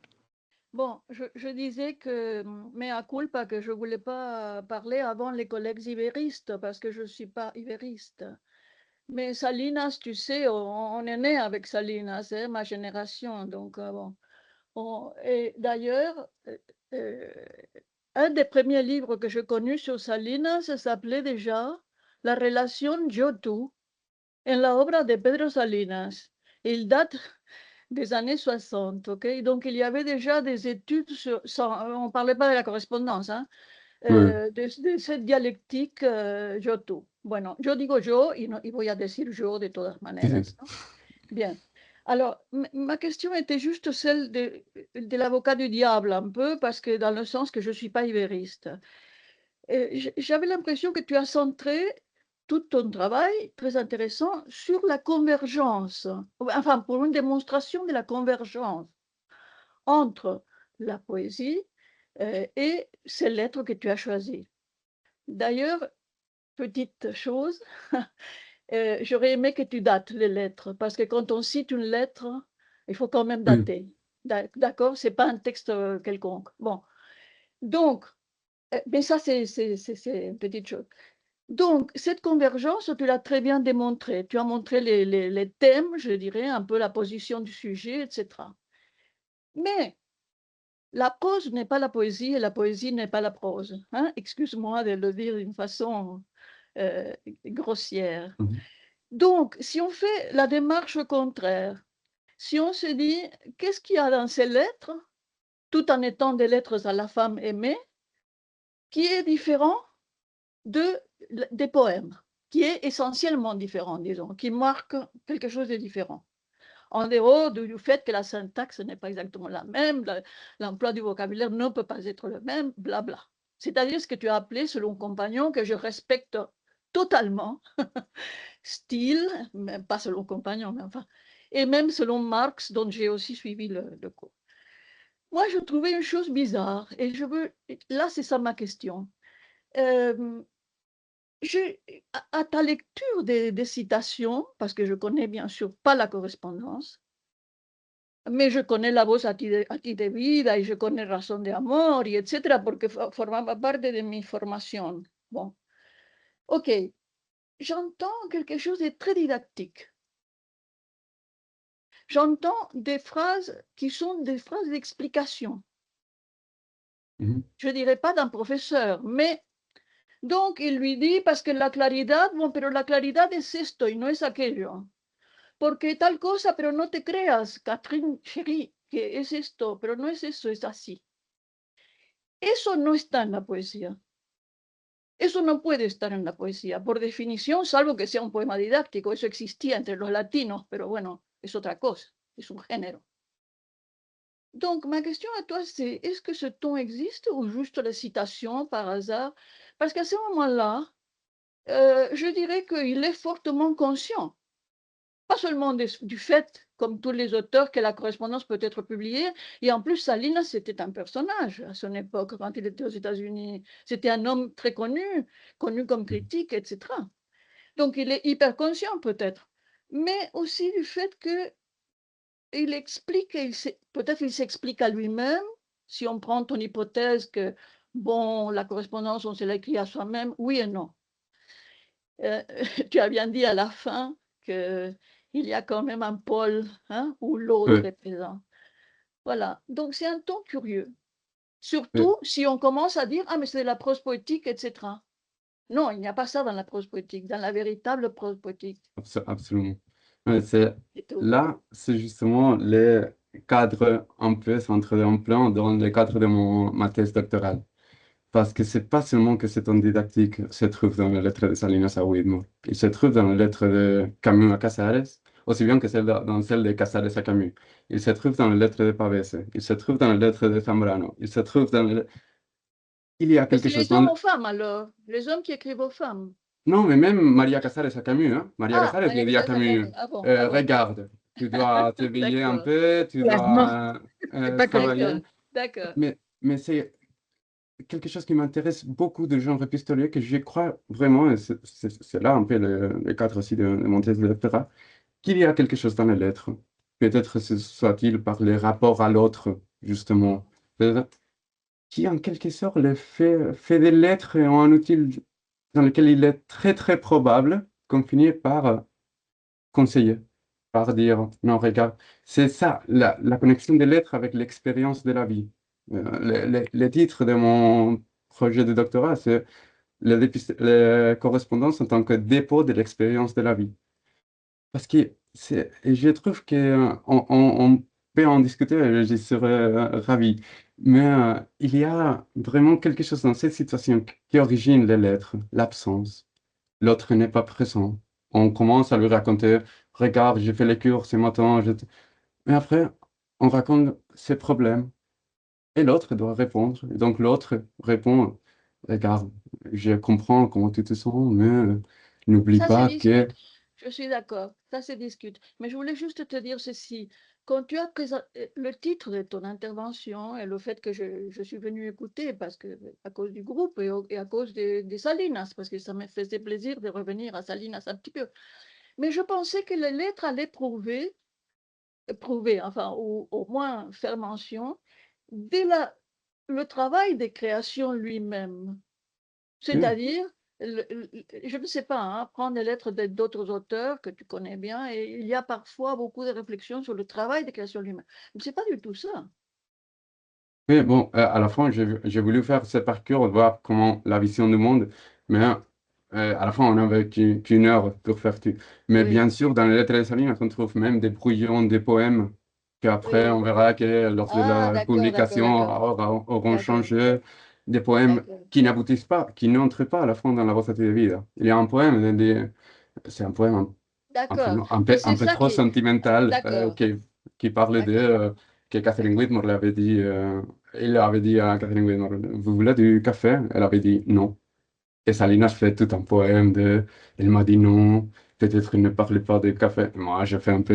Bon, je disais que, mea culpa, que je ne voulais pas parler avant les collègues ibéristes, parce que je ne suis pas ibériste. Mais Salinas, tu sais, on est né avec Salinas, hein, ma génération. Donc, bon. Et d'ailleurs, un des premiers livres que j'ai connus sur Salinas s'appelait déjà La relación yo-tú en la obra de Pedro Salinas. Il date des années 60, ok? Donc, il y avait déjà des études sur, on ne parlait pas de la correspondance, hein, Oui, de cette dialectique yo-tú. Bueno, yo digo yo y voy a decir yo de todas si, si. maneras, ¿no? Bien. Alors, ma question était juste celle de l'avocat du diable, un peu, parce que dans le sens que je ne suis pas ibériste. J'avais l'impression que tu as centré tout ton travail, très intéressant, sur la convergence, enfin, pour une démonstration de la convergence entre la poésie et ces lettres que tu as choisies. D'ailleurs, petite chose, j'aurais aimé que tu dates les lettres, parce que quand on cite une lettre, il faut quand même Oui, dater. D'accord? Ce n'est pas un texte quelconque. Bon. Donc, mais ça, c'est une petite chose. Donc, cette convergence, tu l'as très bien démontrée. Tu as montré les thèmes, je dirais, un peu la position du sujet, etc. Mais la prose n'est pas la poésie et la poésie n'est pas la prose. Hein? Excuse-moi de le dire d'une façon grossière. mhm, Donc, si on fait la démarche contraire, si on se dit, qu'est-ce qu'il y a dans ces lettres, tout en étant des lettres à la femme aimée, qui est différent des poèmes, qui est essentiellement différent, disons, qui marque quelque chose de différent. En dehors du fait que la syntaxe n'est pas exactement la même, l'emploi du vocabulaire ne peut pas être le même, blabla. C'est-à-dire ce que tu as appelé, selon Compagnon, que je respecte totalement, style, même pas selon Compagnon, mais enfin, et même selon Marx, dont j'ai aussi suivi le cours. Moi, je trouvais une chose bizarre, et là, c'est ça ma question. Euh, à ta lecture des citations, parce que je connais bien sûr pas la correspondance, mais je connais la voz a ti de vida y je connais Razón de Amor, y etcétera, porque formaba parte de mi formación. Bon, ok, j'entends quelque chose de très didactique. J'entends des phrases qui sont des phrases d'explication. mhm. Je dirais pas d'un professeur, mais donc il lui dit, parce que la claridad, bon, pero la claridad es esto y no es aquello. Porque tal cosa, pero no te creas, Catherine chérie, que es esto, pero no es eso, es así. Eso no está en la poesía. Eso no puede estar en la poesía, por definición, salvo que sea un poema didáctico. Eso existía entre los latinos, pero bueno, es otra cosa, es un género. Donc, ma question à toi, c'est est-ce que ce ton existe ou juste la citation par hasard? Parce qu'à ce moment-là, je dirais qu'il est fortement conscient. Pas seulement du fait, comme tous les auteurs, que la correspondance peut être publiée, et en plus, Salinas, c'était un personnage à son époque, quand il était aux États-Unis. C'était un homme très connu, connu comme critique, etc. Donc, il est hyper conscient peut-être, mais aussi du fait qu'il explique, peut-être il s'explique à lui-même, si on prend ton hypothèse que, bon, la correspondance, on se l'écrit à soi-même, oui et non. Tu as bien dit à la fin qu'il y a quand même un pôle, hein, où l'autre Oui, est présent. Voilà, donc c'est un ton curieux. oui, Surtout si on commence à dire, ah mais c'est de la prose poétique, etc. Non, il n'y a pas ça dans la prose poétique, dans la véritable prose poétique. absolument. Ouais, c'est, C'est tout. là, c'est justement les cadres un peu centrés en plein dans le cadre de ma thèse doctorale. Parce que c'est pas seulement que cet homme didactique se trouve dans la lettre de Salinas à Whitmore, il se trouve dans la lettre de Camus à Casares, aussi bien que dans celle de Casares à Camus. Il se trouve dans la lettre de Pavese, il se trouve dans la lettre de Zambrano, il se trouve dans Il y a Mais quelque c'est chose les dans hommes aux femmes alors, les hommes qui écrivent aux femmes. Non, mais même Maria Casares à Camus, hein. Maria Ah, Casares Maria lui dit à Casas Camus, Camus. Ah bon, ah bon. regarde, tu dois t'éveiller un D'accord, peu, tu Clairement, dois c'est pas travailler. d'accord, d'accord. Mais c'est quelque chose qui m'intéresse beaucoup de genre épistolier, que j'y crois vraiment, et c'est là un peu le cadre aussi de mon thèse de doctorat, qu'il y a quelque chose dans les lettres. Peut-être soit-il par les rapports à l'autre, justement, peut-être, qui en quelque sorte fait des lettres en un outil dans lequel il est très très probable qu'on finisse par conseiller, par dire, non, regarde, c'est ça, la connexion des lettres avec l'expérience de la vie. Les titres de mon projet de doctorat, c'est les correspondances en tant que dépôt de l'expérience de la vie. Parce que et je trouve on peut en discuter, je serais ravi. Mais il y a vraiment quelque chose dans cette situation qui origine les lettres, l'absence. L'autre n'est pas présent. On commence à lui raconter, regarde, j'ai fait les cours ce matin. Mais après, on raconte ses problèmes et l'autre doit répondre. Et donc l'autre répond, regarde, je comprends comment tu te sens, mais n'oublie Ça se pas que... discute. Je suis d'accord. Ça se discute. Mais je voulais juste te dire ceci. Quand tu as le titre de ton intervention et le fait que je suis venue écouter parce que, à cause du groupe et à cause des Salinas, parce que ça me faisait plaisir de revenir à Salinas un petit peu. Mais je pensais que les lettres allaient prouver, enfin, ou au moins faire mention de le travail de création lui-même. Oui. C'est-à-dire, je ne sais pas, hein, prendre les lettres d'autres auteurs que tu connais bien, et il y a parfois beaucoup de réflexions sur le travail de création lui-même. Mais ce n'est pas du tout ça. Oui, bon, à la fin, j'ai voulu faire ce parcours, voir comment la vision du monde, mais à la fin, on n'avait qu'une heure pour faire tout. Mais Oui, bien sûr, dans les lettres de Salines, on trouve même des brouillons, des poèmes, qu'après, oui. on verra que lors de Ah, la d'accord, d'accord, publication, d'accord, auront d'accord, changé des poèmes d'accord. qui n'aboutissent pas, qui n'entrent pas à la fin dans la Rosette de Vida. Il y a un poème, c'est un poème D'accord. un C'est peu ça trop qui... sentimental D'accord, qui parle d'accord. que Catherine Whitmore l'avait dit. Il avait dit à Catherine Whitmore, vous voulez du café? Elle avait dit non. Et Salinas fait tout un poème de. Elle m'a dit non, peut-être il ne parlait pas de café. Moi, j'ai fait un peu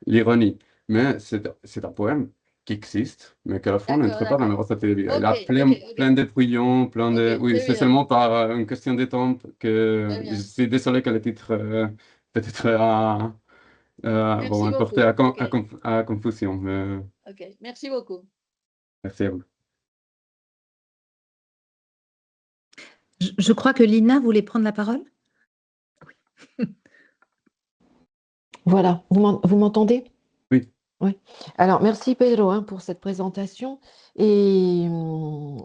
l'ironie. Mais c'est un poème qui existe, mais qu'à la fin, on D'accord, n'entre pas dans la d'accord. recette de vie. Il Ok, a ok, plein ok. de brouillons, plein Ok, de. Oui, très c'est bien, seulement par une question de temps que très je bien. suis désolé que le titre peut-être Merci porté beaucoup. Ok, à confusion. Mais ok. Merci beaucoup. merci à vous. Je crois que Lina voulait prendre la parole. Voilà, vous m'entendez? Oui. Oui. Alors, merci Pedro hein, pour cette présentation et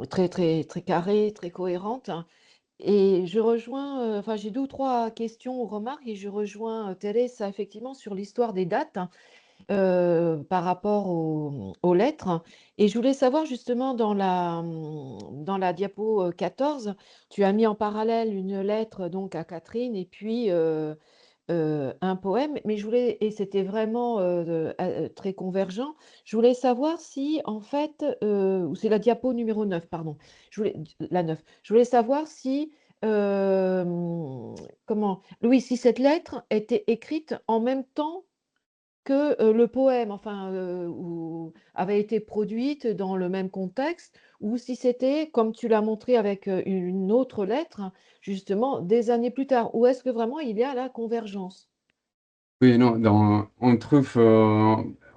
très, très, très carrée, très cohérente. Et je rejoins, enfin, j'ai deux ou trois questions ou remarques et je rejoins Thérèse effectivement sur l'histoire des dates par rapport aux lettres. Et je voulais savoir justement dans la diapo 14, tu as mis en parallèle une lettre donc à Catherine et puis un poème, mais je voulais, et c'était vraiment très convergent, je voulais savoir si en fait, ou c'est la diapo numéro 9, pardon, la 9, je voulais savoir si, euh, comment, oui, si cette lettre était écrite en même temps que, le poème, enfin, ou avait été produite dans le même contexte ou si c'était, comme tu l'as montré avec, une autre lettre, justement des années plus tard? Ou est-ce que vraiment il y a la convergence? Oui, non, on trouve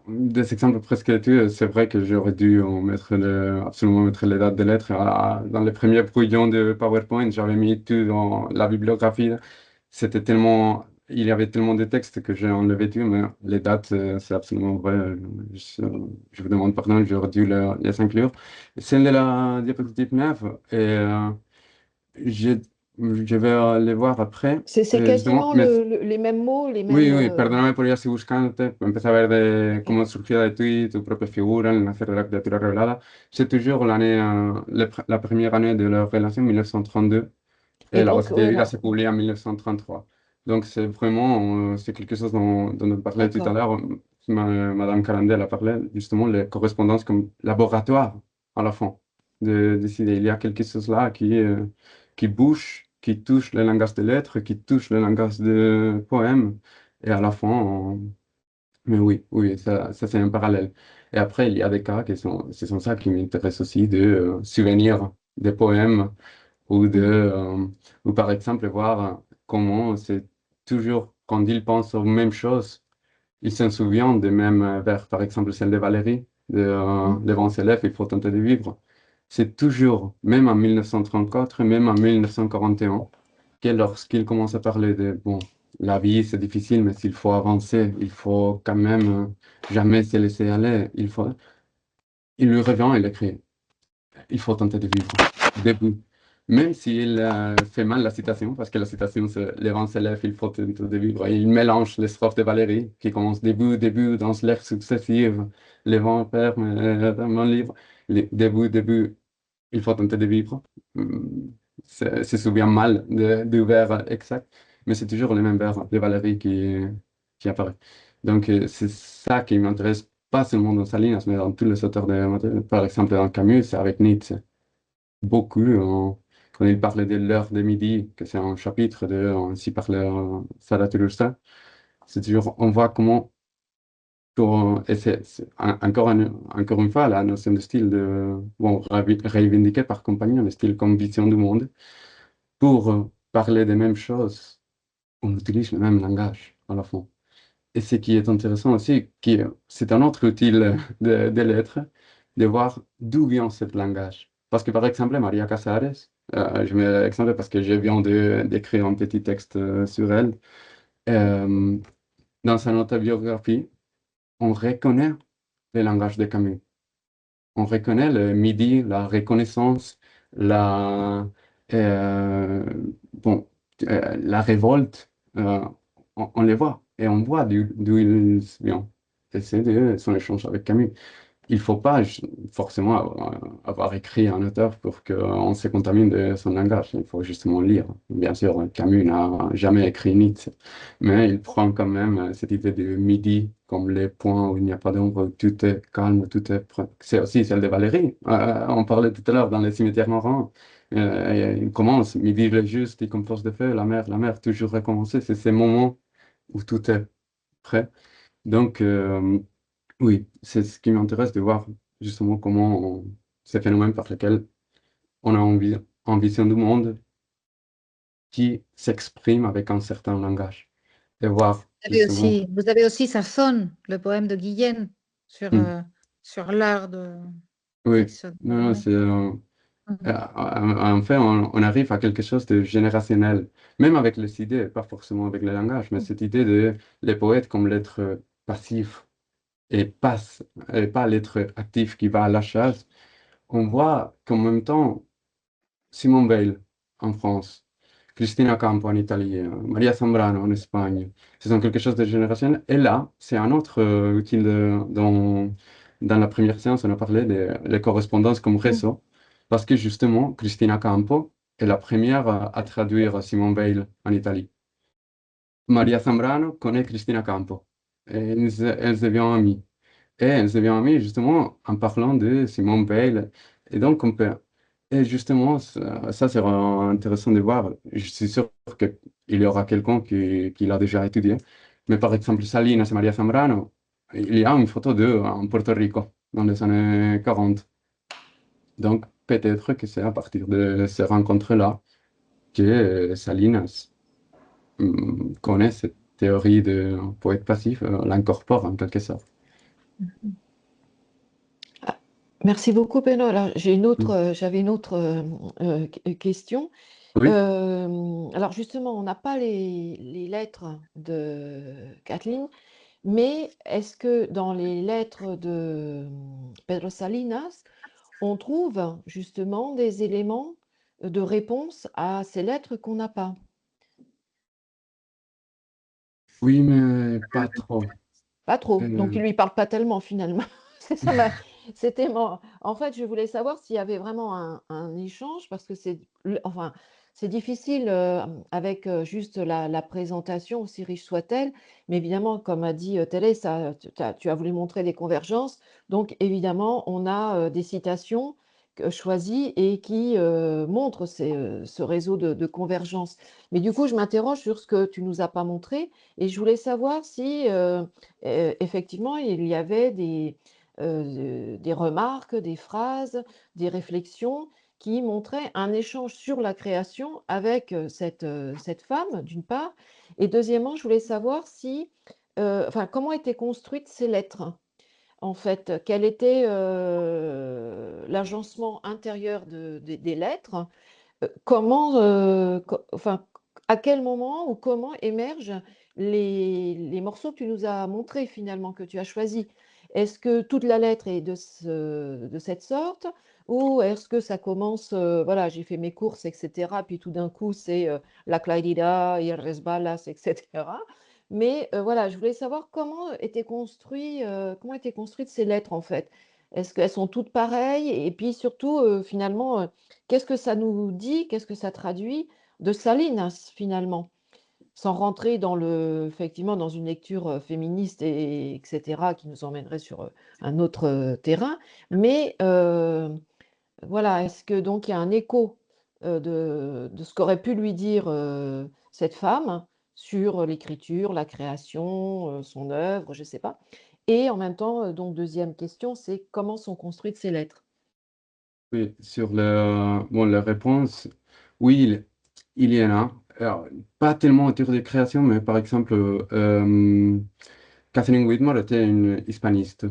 des exemples presque tous. C'est vrai que j'aurais dû absolument mettre les dates des lettres. Dans les premiers brouillons de PowerPoint, j'avais mis tout dans la bibliographie. Il y avait tellement de textes que j'ai enlevé tout, mais les dates, c'est absolument vrai. Je, je vous demande pardon, j'aurais dû les inclure. Celle de la diapositive 9, je, je vais les voir après. C'est Justement, quasiment mais les mêmes mots, les oui, mêmes, oui, perdóname por ir así buscándote. Empecé a ver de OK. cómo surgía de ti, tu propia figura, el nacer de la criatura revelada. C'est toujours la première année de leur relation, 1932, Et et la donc Rosette de Vida voilà. s'est publiée en 1933. Donc c'est vraiment, c'est quelque chose dont on parlait tout à D'accord. l'heure. Madame Carandel a parlé justement les correspondances comme laboratoire à la fin de cette idée. Il y a quelque chose là qui bouge, qui touche le langage de lettres, qui touche le langage de poèmes. Et à la fin, mais oui, oui, ça c'est un parallèle. Et après, il y a des cas ce sont ça qui m'intéresse aussi, de souvenirs des poèmes ou Mmh. ou par exemple voir comment c'est toujours quand ils pensent aux mêmes choses, ils s'en souviennent des mêmes vers, par exemple celle de Valérie, Mmh. de Vancelef, il faut tenter de vivre. C'est toujours, même en 1934, même en 1941, que lorsqu'il commence à parler de, bon, la vie c'est difficile, mais s'il faut avancer, il faut quand même jamais se laisser aller. Il lui revient, il écrit, il faut tenter de vivre debout. Même s'il fait mal la citation, parce que la citation, c'est les vents s'élèvent, il faut tenter de vivre. Il mélange les strophes de Valérie, qui commencent debout, debout, dans l'air successif, les vents perdent mon livre. Debout, debout, il faut tenter de vivre. Se souvient mal du vers exact, mais c'est toujours le même vers de Valérie qui apparaît. Donc, c'est ça qui m'intéresse, pas seulement dans Salinas, mais dans tous les auteurs de, par exemple, dans Camus, c'est avec Nietzsche. Beaucoup, quand il parlait de l'heure de midi, que c'est un chapitre de, ainsi parlait Zarathustra, c'est toujours, on voit comment et encore une fois, la notion de style bon, revendiquée par Compagnon, le style comme vision du monde, pour parler des mêmes choses, on utilise le même langage à la fin. Et ce qui est intéressant aussi, c'est un autre outil des lettres, de voir d'où vient ce langage. Parce que par exemple, Maria Casares, je mets l'exemple parce que je viens d'écrire un petit texte sur elle, euh, dans sa autobiographie, on reconnaît le langage de Camus. On reconnaît le midi, la reconnaissance, la, euh, bon, la révolte, on les voit et on voit d'où ils viennent. Et c'est de son échange avec Camus. Il ne faut pas forcément avoir écrit un auteur pour qu'on se contamine de son langage. Il faut justement lire. Bien sûr, Camus n'a jamais écrit Nietzsche, mais il prend quand même cette idée de midi comme les points où il n'y a pas d'ombre, où tout est calme, tout est... C'est aussi celle de Valérie. On parlait tout à l'heure dans les cimetières marins. Il commence, midi le juste, il compose de feu, la mer, toujours recommencer. C'est ces moments où tout est prêt. Donc, oui, c'est ce qui m'intéresse de voir justement ces phénomènes par lesquels on a en vision du monde qui s'exprime avec un certain langage. Et voir justement. Vous avez aussi Ça sonne, le poème de Guillen Hmm, sur l'heure de oui, qui sonne. non, non, c'est. Mhm. En fait, on arrive à quelque chose de générationnel, même avec les idées, pas forcément avec le langage, mais cette idée de les poètes comme l'être passif et, et pas l'être actif qui va à la chasse. On voit qu'en même temps, Simone Veil en France, Cristina Campo en Italie, Maria Zambrano en Espagne, ce sont quelque chose de générationnel. Et là, c'est un autre outil dans la première séance, on a parlé des correspondances comme réseau, parce que justement, Cristina Campo est la première à traduire Simone Veil en Italie. Maria Zambrano connaît Cristina Campo. Et elles deviennent amies. Et elles deviennent amies justement en parlant de Simone Veil. Et donc, on peut. Et justement, ça c'est vraiment intéressant de voir. Je suis sûr qu'il y aura quelqu'un qui l'a déjà étudié. Mais par exemple, Salinas et Maria Zambrano, il y a une photo d'eux en Porto Rico dans les années 40. Donc, peut-être que c'est à partir de ces rencontres-là que Salinas connaît cette théorie de poète passif, l'incorpore en quelque sorte. Ah, merci beaucoup, Benoît. Alors, j'avais une autre question. Oui, Alors, justement, on n'a pas les lettres de Kathleen, mais est-ce que dans les lettres de Pedro Salinas, on trouve justement des éléments de réponse à ces lettres qu'on n'a pas? oui, mais pas trop. Pas trop. Donc, Euh, il lui parle pas tellement finalement. C'est ça c'était En fait, je voulais savoir s'il y avait vraiment un échange parce que enfin, c'est difficile avec juste la présentation, aussi riche soit-elle. Mais évidemment, comme a dit Télé, tu as voulu montrer des convergences. Donc, évidemment, on a des citations choisies et qui montrent ce réseau de convergence. Mais du coup, je m'interroge sur ce que tu nous as pas montré et je voulais savoir si effectivement, il y avait des remarques, des phrases, des réflexions qui montraient un échange sur la création avec cette femme, d'une part. Et deuxièmement, je voulais savoir enfin, comment étaient construites ces lettres, en fait. Quel était l'agencement intérieur des lettres? Comment, enfin, à quel moment ou comment émergent les morceaux que tu nous as montrés finalement, que tu as choisis? Est-ce que toute la lettre est de cette sorte? Ou est-ce que ça commence, voilà, j'ai fait mes courses et cetera, puis tout d'un coup c'est, la claridad, y resbalas et cetera. Mais, voilà, je voulais savoir comment étaient construites ces lettres en fait? Est-ce qu'elles sont toutes pareilles? Et puis surtout, finalement, qu'est-ce que ça nous dit? Qu'est-ce que ça traduit de Salinas, finalement, sans rentrer effectivement, dans une lecture féministe et etc., qui nous emmènerait sur un autre terrain. Mais voilà, est-ce que donc il y a un écho de ce qu'aurait pu lui dire cette femme sur l'écriture, la création, son œuvre, je ne sais pas. Et en même temps, donc deuxième question, c'est comment sont construites ces lettres? Oui, sur la réponse, oui, il y en a. Alors, pas tellement autour de création, mais par exemple, Catherine Whitmore était une hispaniste.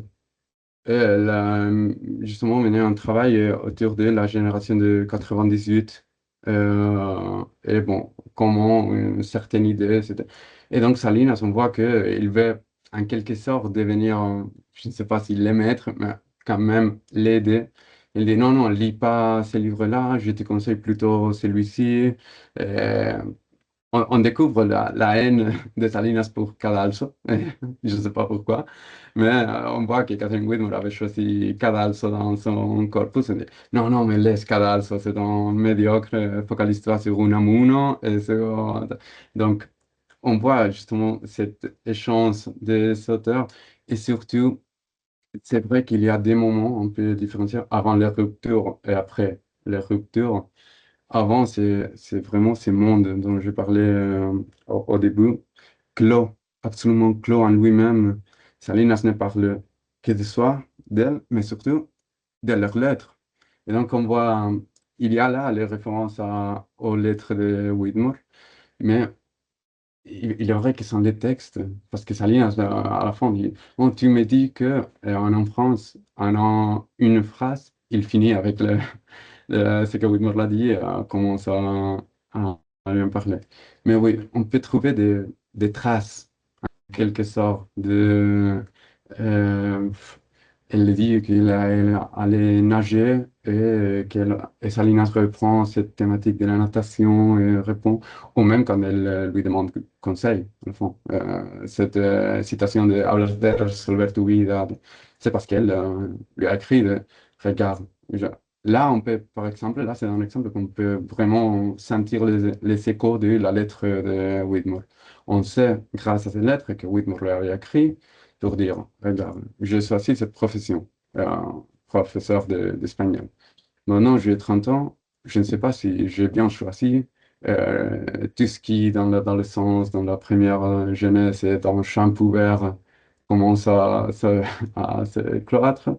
Et elle a justement mené un travail autour de la génération de 98. Et bon, comment une certaine idée, c'était. Et donc, Salinas, on voit qu'il veut en quelque sorte devenir, je ne sais pas s'il l'aime être, mais quand même l'aider. Il dit non, non, lis pas ce livre-là, je te conseille plutôt celui-ci. Euh, on découvre la haine de Salinas pour Cadalso, je ne sais pas pourquoi, mais on voit que Catherine Whitmore avait choisi Cadalso dans son corpus. Et dit, non, non, mais laisse Cadalso, c'est un médiocre, focalise-toi sur Unamuno. Donc, on voit justement cet échange des auteurs, et surtout, c'est vrai qu'il y a des moments, on peut différencier, avant les ruptures et après les ruptures. Avant, c'est vraiment ces mondes dont je parlais au début, clos, absolument clos en lui-même. Salinas ne parle que de soi, d'elle, mais surtout de leurs lettres. Et donc, on voit, il y a là les références aux lettres de Whitmore, mais il est vrai que sont des textes, parce que Salinas, à la fin, dit, bon, tu me dis que en France, en une phrase, il finit avec ce que Whitmore l'a dit, commence à lui en parler. Mais oui, on peut trouver des traces, en quelque sorte, euh, elle dit elle allait nager et Salinas reprend cette thématique de la natation et répond, ou même quand elle lui demande conseil, au fond. Cette citation de Hablas de resolver tu vida, c'est parce qu'elle lui a écrit regarde. Là, on peut, par exemple, là, c'est un exemple qu'on peut vraiment sentir les échos de la lettre de Whitmore. On sait, grâce à cette lettre, que Whitmore lui a écrit pour dire, regarde, je choisis cette profession, professeur d'espagnol. Maintenant, j'ai 30 ans, je ne sais pas si j'ai bien choisi. Tout ce qui, dans le sens, dans la première jeunesse et dans le champ ouvert, commence à se cloître.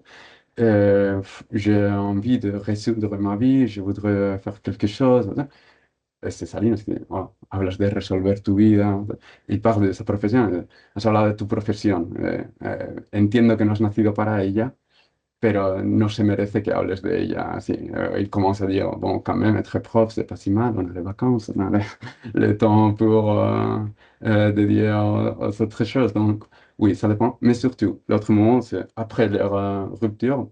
J'ai envie de résoudre ma vie, je voudrais faire quelque chose. C'est Salinas que voilà, hablas de resolver tu vida. Il parle de sa profesión, has hablado de tu profesión. Entiendo que no has nacido para ella, pero no se merece que hables de ella así. Il commence à dire, bon, quand même, être prof, c'est pas si mal, on a les vacances, on a le temps pour dédier aux autres choses. Donc, oui, ça dépend. Mais surtout, l'autre moment, c'est après leur rupture,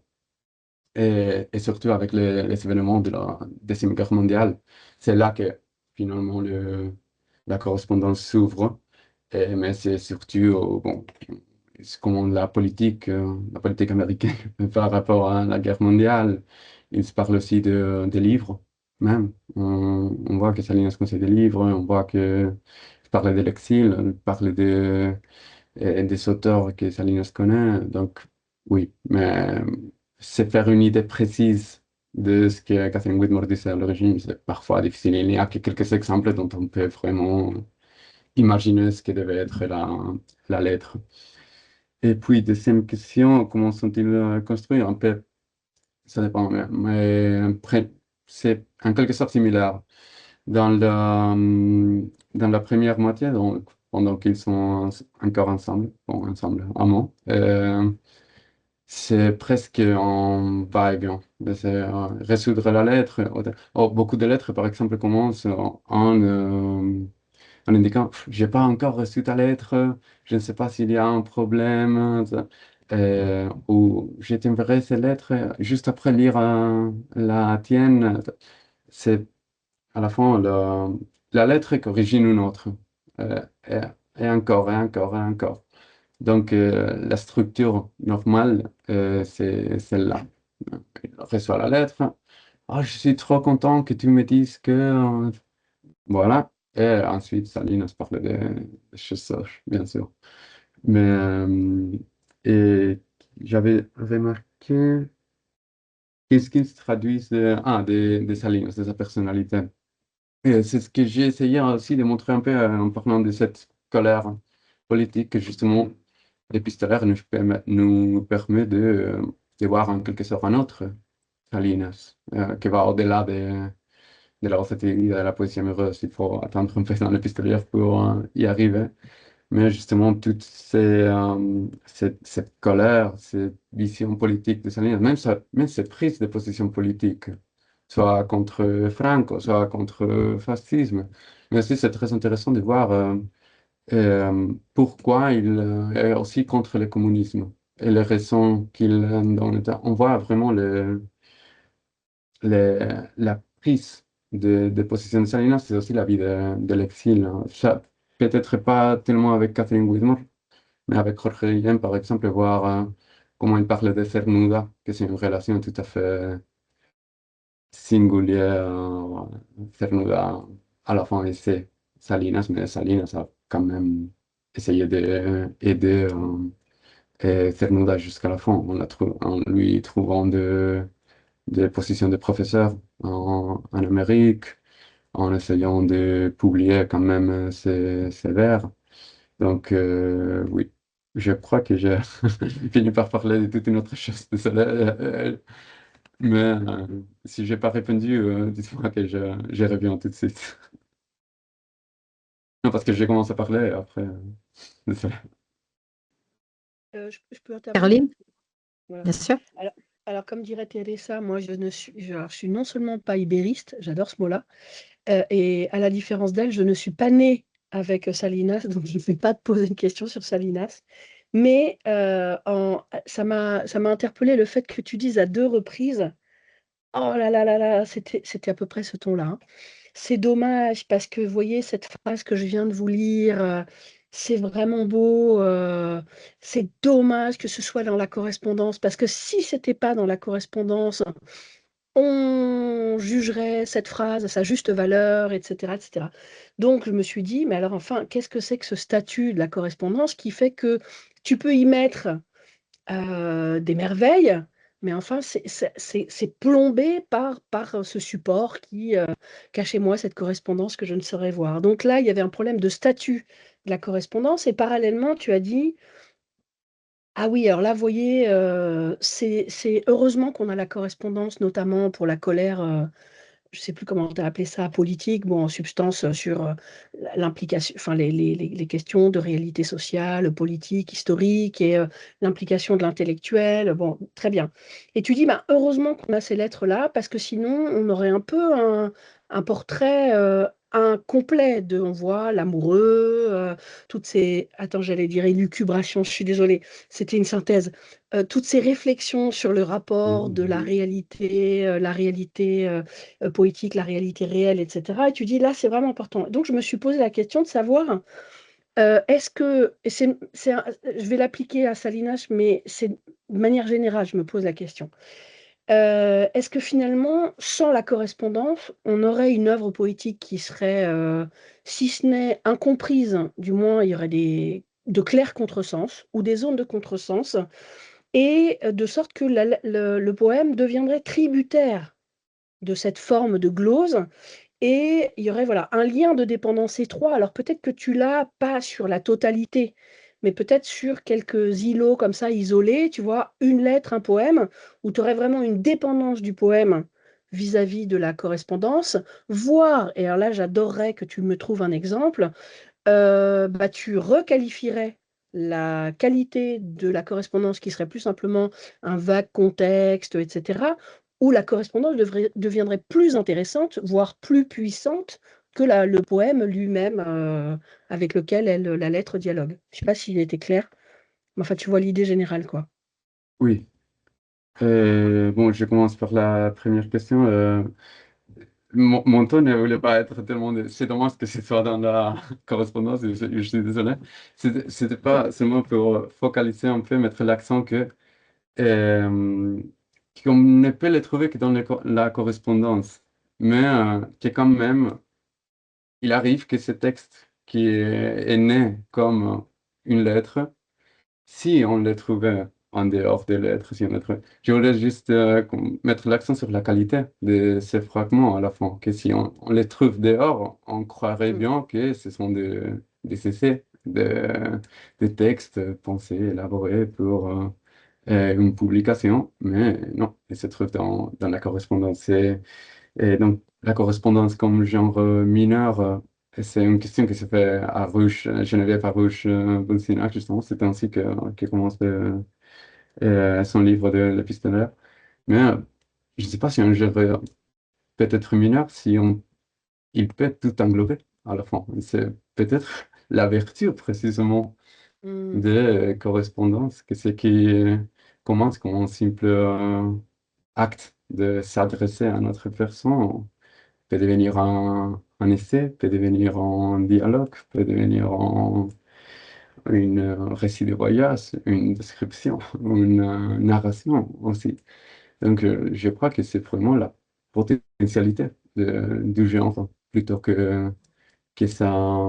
et surtout avec les événements de la Deuxième Guerre mondiale, c'est là que finalement la correspondance s'ouvre. Mais c'est surtout, bon, c'est comment la politique américaine par rapport à la guerre mondiale. Il se parle aussi des livres, même. On voit que Salinas conseille des livres, on voit que il parle de l'exil, il parle des auteurs que Salinas connaît. Donc, oui, mais c'est faire une idée précise de ce que Catherine Whitmore disait à l'origine, c'est parfois difficile. Il n'y a que quelques exemples dont on peut vraiment imaginer ce que devait être la lettre. Et puis, deuxième question, comment sont-ils construits? Un peu, ça dépend, mais c'est en quelque sorte similaire. Dans la première moitié, donc, pendant qu'ils sont encore ensemble, bon, ensemble, amants, c'est presque en vague, hein. Mais c'est résoudre la lettre. Oh, beaucoup de lettres, par exemple, commencent en indiquant, j'ai pas encore reçu ta lettre, je ne sais pas s'il y a un problème, ou je t'enverrai ces lettres juste après lire la tienne. C'est à la fin la lettre corrige une autre, et, et encore, et encore, et encore. Donc, la structure normale, c'est celle-là. Il reçoit la lettre. Ah, je suis trop content que tu me dises que. Voilà. Et ensuite, Saline se parle de choses sages, bien sûr. Mais, et j'avais remarqué qu'est-ce qui se traduit des Salines, de sa personnalité. Et c'est ce que j'ai essayé aussi de montrer un peu en parlant de cette colère politique que justement l'épistolaire nous permet de voir en quelque sorte un autre Salinas, qui va au-delà de la recette et de la poésie amoureuse. Il faut attendre un peu dans l'épistolaire pour y arriver. Mais justement, toute cette colère, cette vision politique de Salinas, même cette prise de position politique, soit contre Franco, soit contre le fascisme. Mais aussi, c'est très intéressant de voir pourquoi il est aussi contre le communisme et les raisons qu'il donne. On voit vraiment la prise de position de Salinas, c'est aussi la vie de l'exil, hein. Peut-être pas tellement avec Catherine Whitmore, mais avec Jorge Guillén, par exemple, voir comment il parle de Cernuda, que c'est une relation tout à fait singulière. Cernuda, à la fin, c'est Salinas, mais Salinas a quand même essayé d'aider Cernuda jusqu'à la fin, en lui trouvant des positions de professeur en Amérique, en essayant de publier quand même ses vers. Donc, oui, je crois que j'ai fini par parler de toute une autre chose. Désolé. Mais si j'ai pas répondu, dites-moi que j'ai reviens tout de suite. Non, parce que j'ai commencé à parler et après, désolé. Je peux intervenir? Caroline, Voilà. bien sûr. Alors, comme dirait Teresa, moi, je suis non seulement pas ibériste, j'adore ce mot-là, et à la différence d'elle, je ne suis pas née avec Salinas, donc je ne vais pas te poser une question sur Salinas. Mais ça m'a interpellé le fait que tu dises à 2 reprises, oh là là là là, c'était à peu près ce ton-là, hein. C'est dommage parce que, vous voyez, cette phrase que je viens de vous lire, c'est vraiment beau, c'est dommage que ce soit dans la correspondance parce que si c'était pas dans la correspondance, on jugerait cette phrase à sa juste valeur, et cetera, et cetera. Donc je me suis dit: «Mais alors enfin, qu'est-ce que c'est que ce statut de la correspondance qui fait que tu peux y mettre des merveilles, mais enfin, c'est plombé par ce support qui cache moi cette correspondance que je ne saurais voir. Donc là, il y avait un problème de statut de la correspondance et parallèlement, tu as dit: «Ah oui, alors là, vous voyez, c'est heureusement qu'on a la correspondance, notamment pour la colère, je sais plus comment tu as appelé ça, politique, bon, en substance, sur, l'implication enfin les questions de réalité sociale, politique, historique et l'implication de l'intellectuel, bon, très bien. Et tu dis: «Ben, heureusement qu'on a ces lettres-là, parce que sinon on aurait un peu un portrait, incomplet de on voit l'amoureux, toutes ces» attends, j'allais dire élucubrations, je suis désolée, c'était une synthèse. Toutes ces réflexions sur le rapport de la réalité, poétique, la réalité réelle, et cetera. Et tu dis: «Là, c'est vraiment important». Donc je me suis posé la question de savoir, est-ce que et c'est un je vais l'appliquer à Salinas, mais c'est de manière générale, je me pose la question. Est-ce que finalement, sans la correspondance, on aurait une œuvre poétique qui serait, si ce n'est incomprise, du moins il y aurait de clairs contresens ou des zones de contresens et de sorte que le poème deviendrait tributaire de cette forme de glose et il y aurait, voilà, un lien de dépendance étroit. Alors peut-être que tu l'as pas sur la totalité, mais peut-être sur quelques îlots comme ça isolés, tu vois? Une lettre, un poème, où tu aurais vraiment une dépendance du poème vis-à-vis de la correspondance, voire et alors là, j'adorerais que tu me trouves un exemple, bah, tu requalifierais la qualité de la correspondance qui serait plus simplement un vague contexte, etc., ou la correspondance deviendrait plus intéressante, voire plus puissante que le poème lui-même avec lequel la lettre dialogue. Je ne sais pas s'il était clair, mais enfin, tu vois l'idée générale, quoi. Oui. Bon, je commence par la première question. Mon ton ne voulait pas être tellement. C'est dommage que ce soit dans la correspondance, je suis désolé. C'était pas seulement pour focaliser un peu, mettre l'accent euh, qu'on ne peut le trouver que dans la correspondance, mais que quand même, il arrive que ce texte qui est né comme une lettre, si on le trouvait en dehors des lettres, si on le trouvait. Je voulais juste mettre l'accent sur la qualité de ces fragments à la fin, que si on les trouve dehors, on croirait bien que ce sont des essais, des textes pensés, élaborés pour une publication, mais non, ils se trouvent dans la correspondance. Et donc, la correspondance comme genre mineur, c'est une question qui se fait à Rouge, Geneviève Arouche Bonsinac, justement. C'est ainsi que commence son livre de l'épistolaire. Mais je ne sais pas si un genre peut être mineur, si il peut tout englober à la fin. C'est peut-être la vertu, précisément, de correspondance, que c'est qui commence comme un simple acte de s'adresser à notre personne peut devenir un essai, peut devenir un dialogue, peut devenir un récit de voyage, une description, une narration aussi. Donc, je crois que c'est vraiment la potentialité du genre plutôt que sa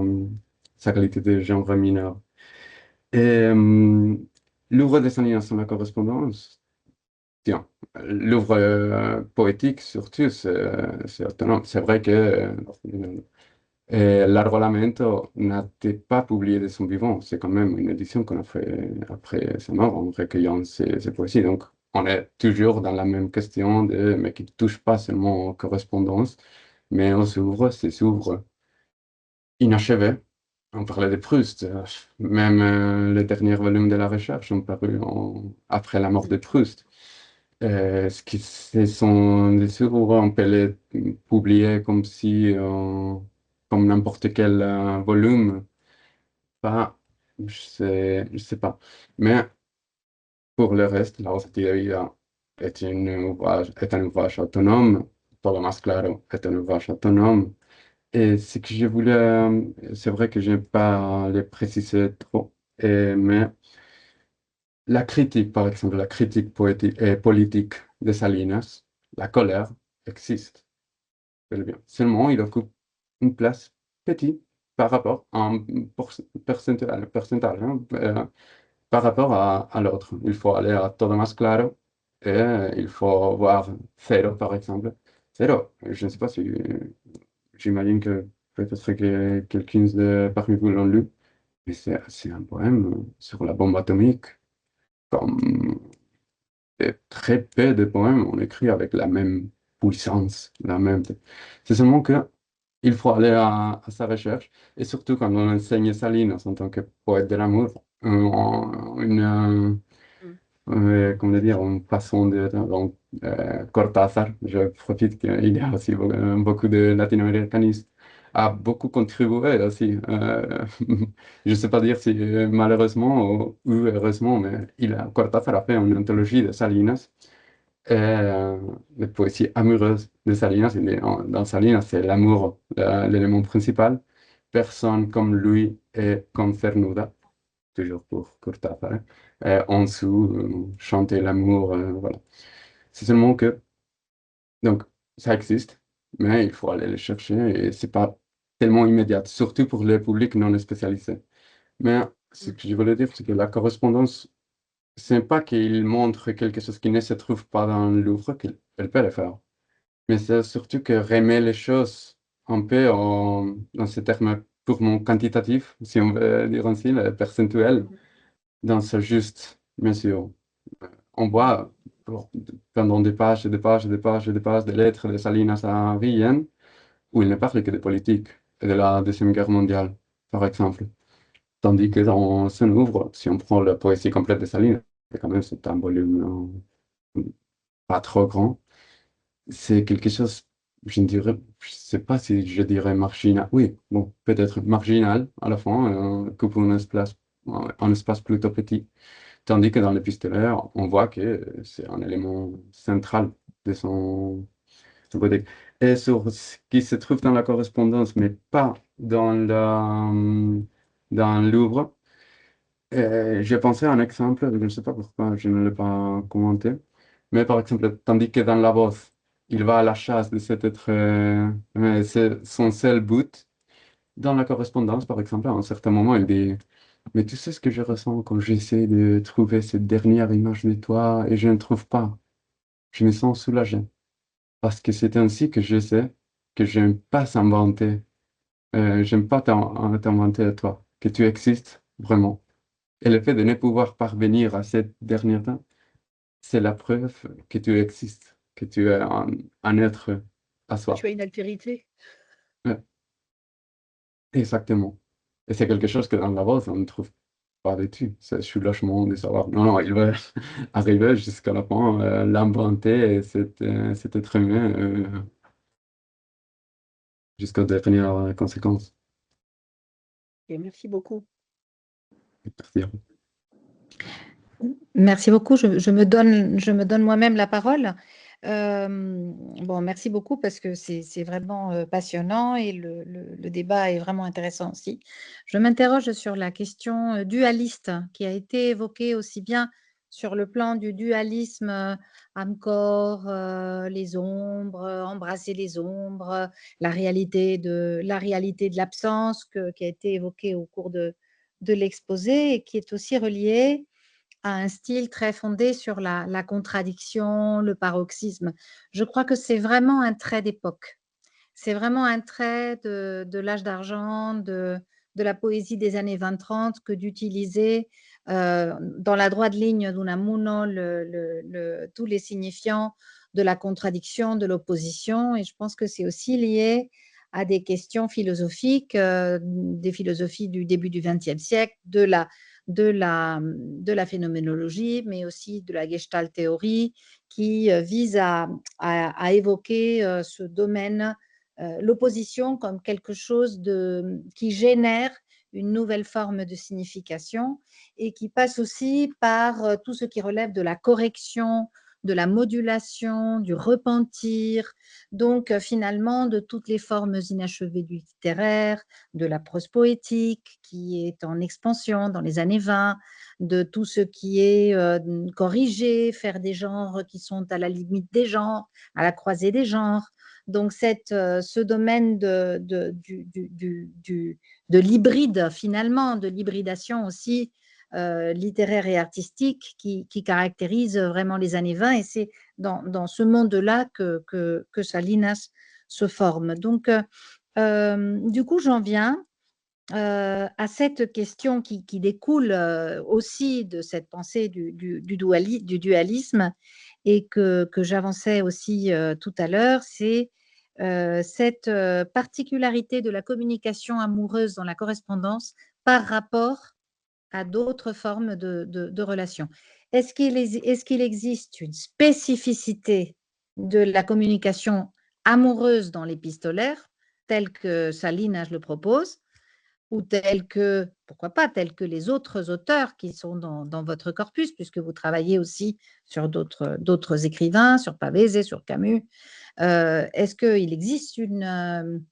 qualité de genre mineur. Et l'œuvre des Salinas dans la correspondance, tiens, l'œuvre poétique surtout, c'est autonome. C'est vrai que l'Argolamento n'était pas publié de son vivant. C'est quand même une édition qu'on a fait après sa mort en recueillant ses poésies. Donc, on est toujours dans la même question mais qui ne touche pas seulement aux correspondances, mais aux œuvres, ces œuvres inachevées. On parlait de Proust, même les derniers volumes de la recherche ont paru après la mort de Proust. Ce sont des œuvres, on peut les publier comme si, comme n'importe quel volume, pas, je sais pas. Mais pour le reste, la Rosa de Vida est un ouvrage autonome, Todo Más Claro est un ouvrage autonome. Et ce que je voulais, c'est vrai que je n'ai pas les préciser trop, mais la critique, par exemple, la critique poétique et politique de Salinas, la colère, existe, bel et bien. Seulement, il occupe une place petite par rapport à un pourcentage, hein, par rapport à l'autre. Il faut aller à Todo Más Claro et il faut voir Zéro, par exemple. Zéro, je ne sais pas si, j'imagine que peut-être que quelqu'un parmi vous l'ont lu, mais c'est un poème sur la bombe atomique. Comme très peu de poèmes on écrit avec la même puissance, la même. C'est seulement que il faut aller à sa recherche, et surtout quand on enseigne Salinas en tant que poète de l'amour, comment dire, une façon donc, Cortázar, je profite qu'il y a aussi beaucoup de latino-américanistes, a beaucoup contribué aussi. Je ne sais pas dire si malheureusement ou heureusement, mais Cortázar a fait une anthologie de Salinas, de poésie amoureuse de Salinas. Dans Salinas, c'est l'amour l'élément principal. Personne comme lui est comme Cernuda, toujours pour Cortázar, hein. En dessous, chanter l'amour, voilà. C'est seulement que, donc, ça existe, mais il faut aller le chercher et c'est pas tellement immédiat, surtout pour les publics non spécialisés. Mais ce que je voulais dire, c'est que la correspondance, c'est pas qu'il montre quelque chose qui ne se trouve pas dans l'œuvre, qu'elle peut le faire. Mais c'est surtout que remet les choses un peu dans ces termes purement quantitatifs, si on veut dire ainsi, le percentuel, dans sa juste mesure. On voit pendant des pages et des pages et des pages et des pages de lettres de Salinas à Villene, où il ne parle que de politique et de la Deuxième Guerre mondiale, par exemple. Tandis que dans son œuvre, si on prend la poésie complète de Saline, c'est quand même c'est un volume pas trop grand. C'est quelque chose, je ne dirais, je sais pas si je dirais marginal. Oui, bon, peut-être marginal à la fin, que pour un espace plutôt petit. Tandis que dans l'épistolaire, on voit que c'est un élément central de son poétique. Et sur ce qui se trouve dans la correspondance, mais pas dans l'œuvre, j'ai pensé à un exemple, je ne sais pas pourquoi je ne l'ai pas commenté, mais par exemple, tandis que dans la bosse, il va à la chasse de cet être, c'est son seul but. Dans la correspondance, par exemple, à un certain moment, il dit, mais tu sais ce que je ressens quand j'essaie de trouver cette dernière image de toi et je ne trouve pas. Je me sens soulagé. Parce que c'est ainsi que je sais que je n'aime pas s'inventer. J'aime pas t'inventer à toi, que tu existes vraiment. Et le fait de ne pouvoir parvenir à cette dernière temps, c'est la preuve que tu existes, que tu es un être à Que tu soi. as une altérité. Ouais, exactement. Et c'est quelque chose que dans la rose, on ne trouve pas du tout. C'est je suis lâchement de savoir. Non, non, il va arriver jusqu'à la fin, l'inventer, et cet être humain, jusqu'aux dernières conséquences. Et merci beaucoup. Merci. Merci beaucoup. Je me donne moi-même la parole. Bon, merci beaucoup parce que c'est vraiment passionnant et le débat est vraiment intéressant aussi. Je m'interroge sur la question dualiste qui a été évoquée aussi bien sur le plan du dualisme âme-corps, les ombres, embrasser les ombres, la réalité de l'absence qui a été évoquée au cours de l'exposé et qui est aussi reliée à un style très fondé sur la contradiction, le paroxysme. Je crois que c'est vraiment un trait d'époque. C'est vraiment un trait de l'âge d'argent, de la poésie des années 20-30 que d'utiliser dans la droite ligne d'Unamuno tous les signifiants de la contradiction, de l'opposition. Et je pense que c'est aussi lié à des questions philosophiques, des philosophies du début du XXe siècle, de la phénoménologie, mais aussi de la Gestalt théorie, qui vise à évoquer ce domaine, l'opposition comme quelque chose qui génère une nouvelle forme de signification et qui passe aussi par tout ce qui relève de la correction, de la modulation, du repentir, donc finalement de toutes les formes inachevées du littéraire, de la prose poétique qui est en expansion dans les années 20, de tout ce qui est corrigé, faire des genres qui sont à la limite des genres, à la croisée des genres. Donc ce domaine de l'hybride finalement, de l'hybridation aussi littéraire et artistique qui caractérise vraiment les années 20 et c'est dans ce monde-là que Salinas se forme. Donc, du coup, j'en viens à cette question qui découle aussi de cette pensée du dualisme et que j'avançais aussi tout à l'heure, c'est cette particularité de la communication amoureuse dans la correspondance par rapport à d'autres formes de relations. Est-ce qu'il existe une spécificité de la communication amoureuse dans l'épistolaire, telle que Salinas le propose, ou pourquoi pas, telle que les autres auteurs qui sont dans votre corpus, puisque vous travaillez aussi sur d'autres écrivains, sur Pavese, sur Camus. Est-ce qu'il existe une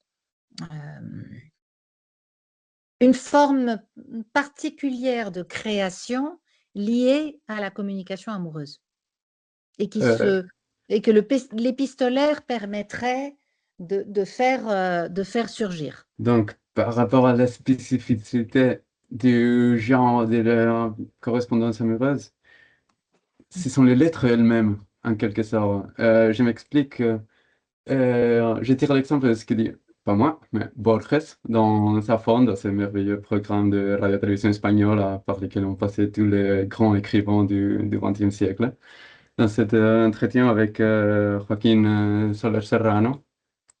forme particulière de création liée à la communication amoureuse et que l'épistolaire permettrait de faire surgir? Donc, par rapport à la spécificité du genre de la correspondance amoureuse, ce sont les lettres elles-mêmes, en quelque sorte. Je m'explique. Je tire l'exemple de ce que dit, pas moi, mais Borges, dans sa Fonde, ce merveilleux programme de radio-télévision espagnole par lequel on passait tous les grands écrivains du XXe siècle. Dans cet entretien avec Joaquín Soler Serrano,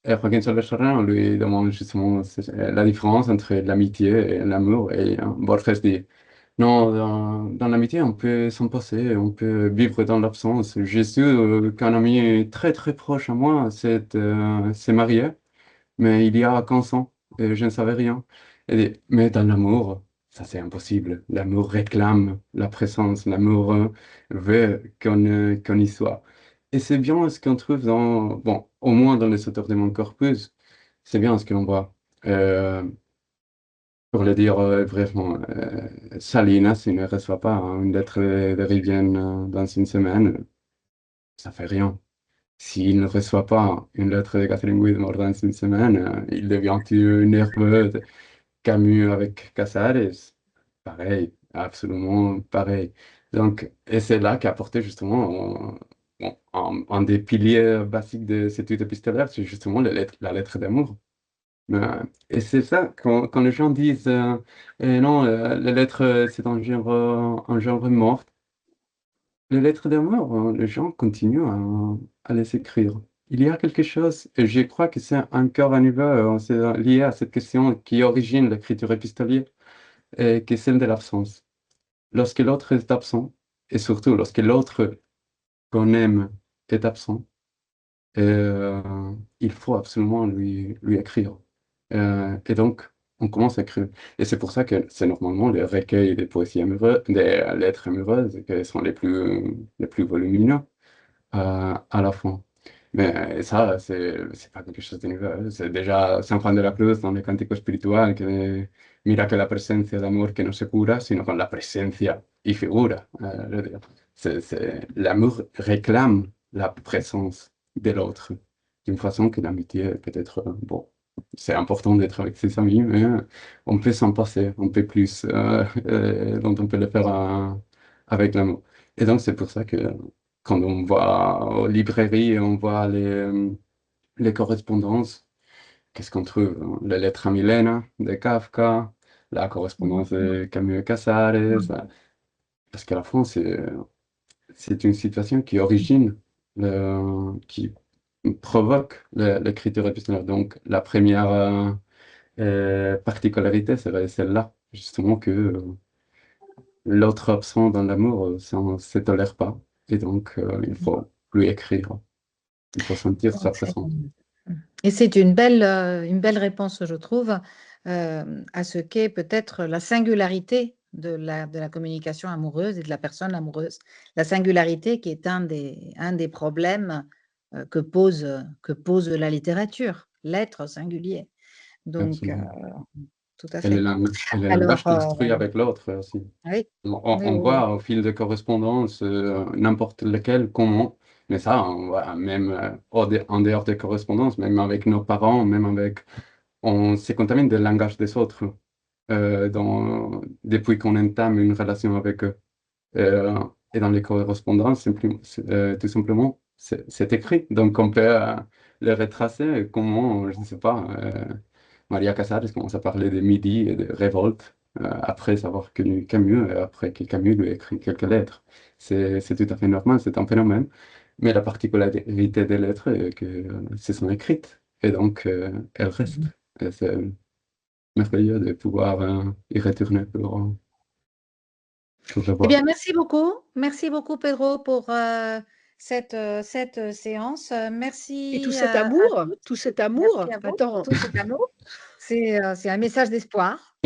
Et Joaquin Soler Serrano lui demande justement la différence entre l'amitié et l'amour. Et Borges dit, non, dans l'amitié, on peut s'en passer, on peut vivre dans l'absence. J'ai su qu'un ami très très proche à moi s'est marié, mais il y a 15 ans, et je ne savais rien. Mais dans l'amour, ça c'est impossible. L'amour réclame la présence, l'amour veut qu'on y soit. Et c'est bien ce qu'on trouve bon, au moins dans les auteurs de mon corpus, c'est bien ce qu'on voit. Euh, pour le dire brièvement, Salinas, il ne reçoit pas une lettre de Rivienne dans une semaine, ça fait rien. S'il ne reçoit pas une lettre de Catherine Whitmore dans une semaine, il devient nerveux. Camus avec Casares, pareil, absolument pareil. Donc, et c'est là qu'a apporté justement un des piliers basiques de cette étude épistolaire, c'est justement la lettre d'amour. Et c'est ça, quand les gens disent non, les lettres, c'est un genre mort, les lettres d'amour, les gens continuent à les écrire. Il y a quelque chose, et je crois que c'est encore un niveau, c'est lié à cette question qui origine l'écriture épistolière, et qui est celle de l'absence. Lorsque l'autre est absent, et surtout lorsque l'autre qu'on aime est absent, il faut absolument lui écrire. Et donc, on commence à écrire. Et c'est pour ça que c'est normalement les recueils des poésies amoureuses, des lettres amoureuses, qui sont les plus volumineux à la fin. Mais ça, c'est pas quelque chose de nouveau. C'est déjà San Juan de la Cruz dans le Cántico Espiritual que mira que la presencia de amor que no se cura, sino con la presencia y figura. Je veux dire, l'amour réclame la présence de l'autre d'une façon que l'amitié peut être, bon, c'est important d'être avec ses amis, mais on peut s'en passer, on peut plus, dont on peut le faire avec l'amour. Et donc, c'est pour ça que quand on va aux librairies et on voit les correspondances, qu'est-ce qu'on trouve? Hein? Les lettres à Milena de Kafka, la correspondance de Camus et Casares, parce qu'à la fin, c'est une situation qui origine, qui provoque l'écriture épistolaire. Donc, la première particularité serait celle-là, justement, que l'autre absent dans l'amour, ça ne se tolère pas. Et donc, il faut lui écrire. Il faut sentir sa présence. Et c'est une belle réponse, je trouve, à ce qu'est peut-être la singularité de la communication amoureuse et de la personne amoureuse. La singularité qui est un des problèmes que pose la littérature, l'être singulier. Donc, Absolument. tout à Et le fait. langage Alors, construit avec l'autre aussi. oui, oui, On oui, voit au fil de correspondance n'importe lequel, comment, mais ça, on voit même en dehors des correspondances, même avec nos parents, même avec. On se contamine du langage des autres depuis qu'on entame une relation avec eux. Et dans les correspondances, tout simplement, c'est écrit. Donc, on peut le retracer comment, je ne sais pas, Maria Casares commence à parler de midi et de révolte après avoir connu Camus et après que Camus lui a écrit quelques lettres. C'est tout à fait normal, c'est un phénomène. Mais la particularité des lettres est que ce sont écrites et donc elles restent. Et c'est merveilleux de pouvoir y retourner pour le Eh voir. bien, merci beaucoup Pedro pour cette séance. Et tout Merci cet à amour, tous. tout cet amour, Merci à vous attends, pour tout cet amour. C'est un message d'espoir.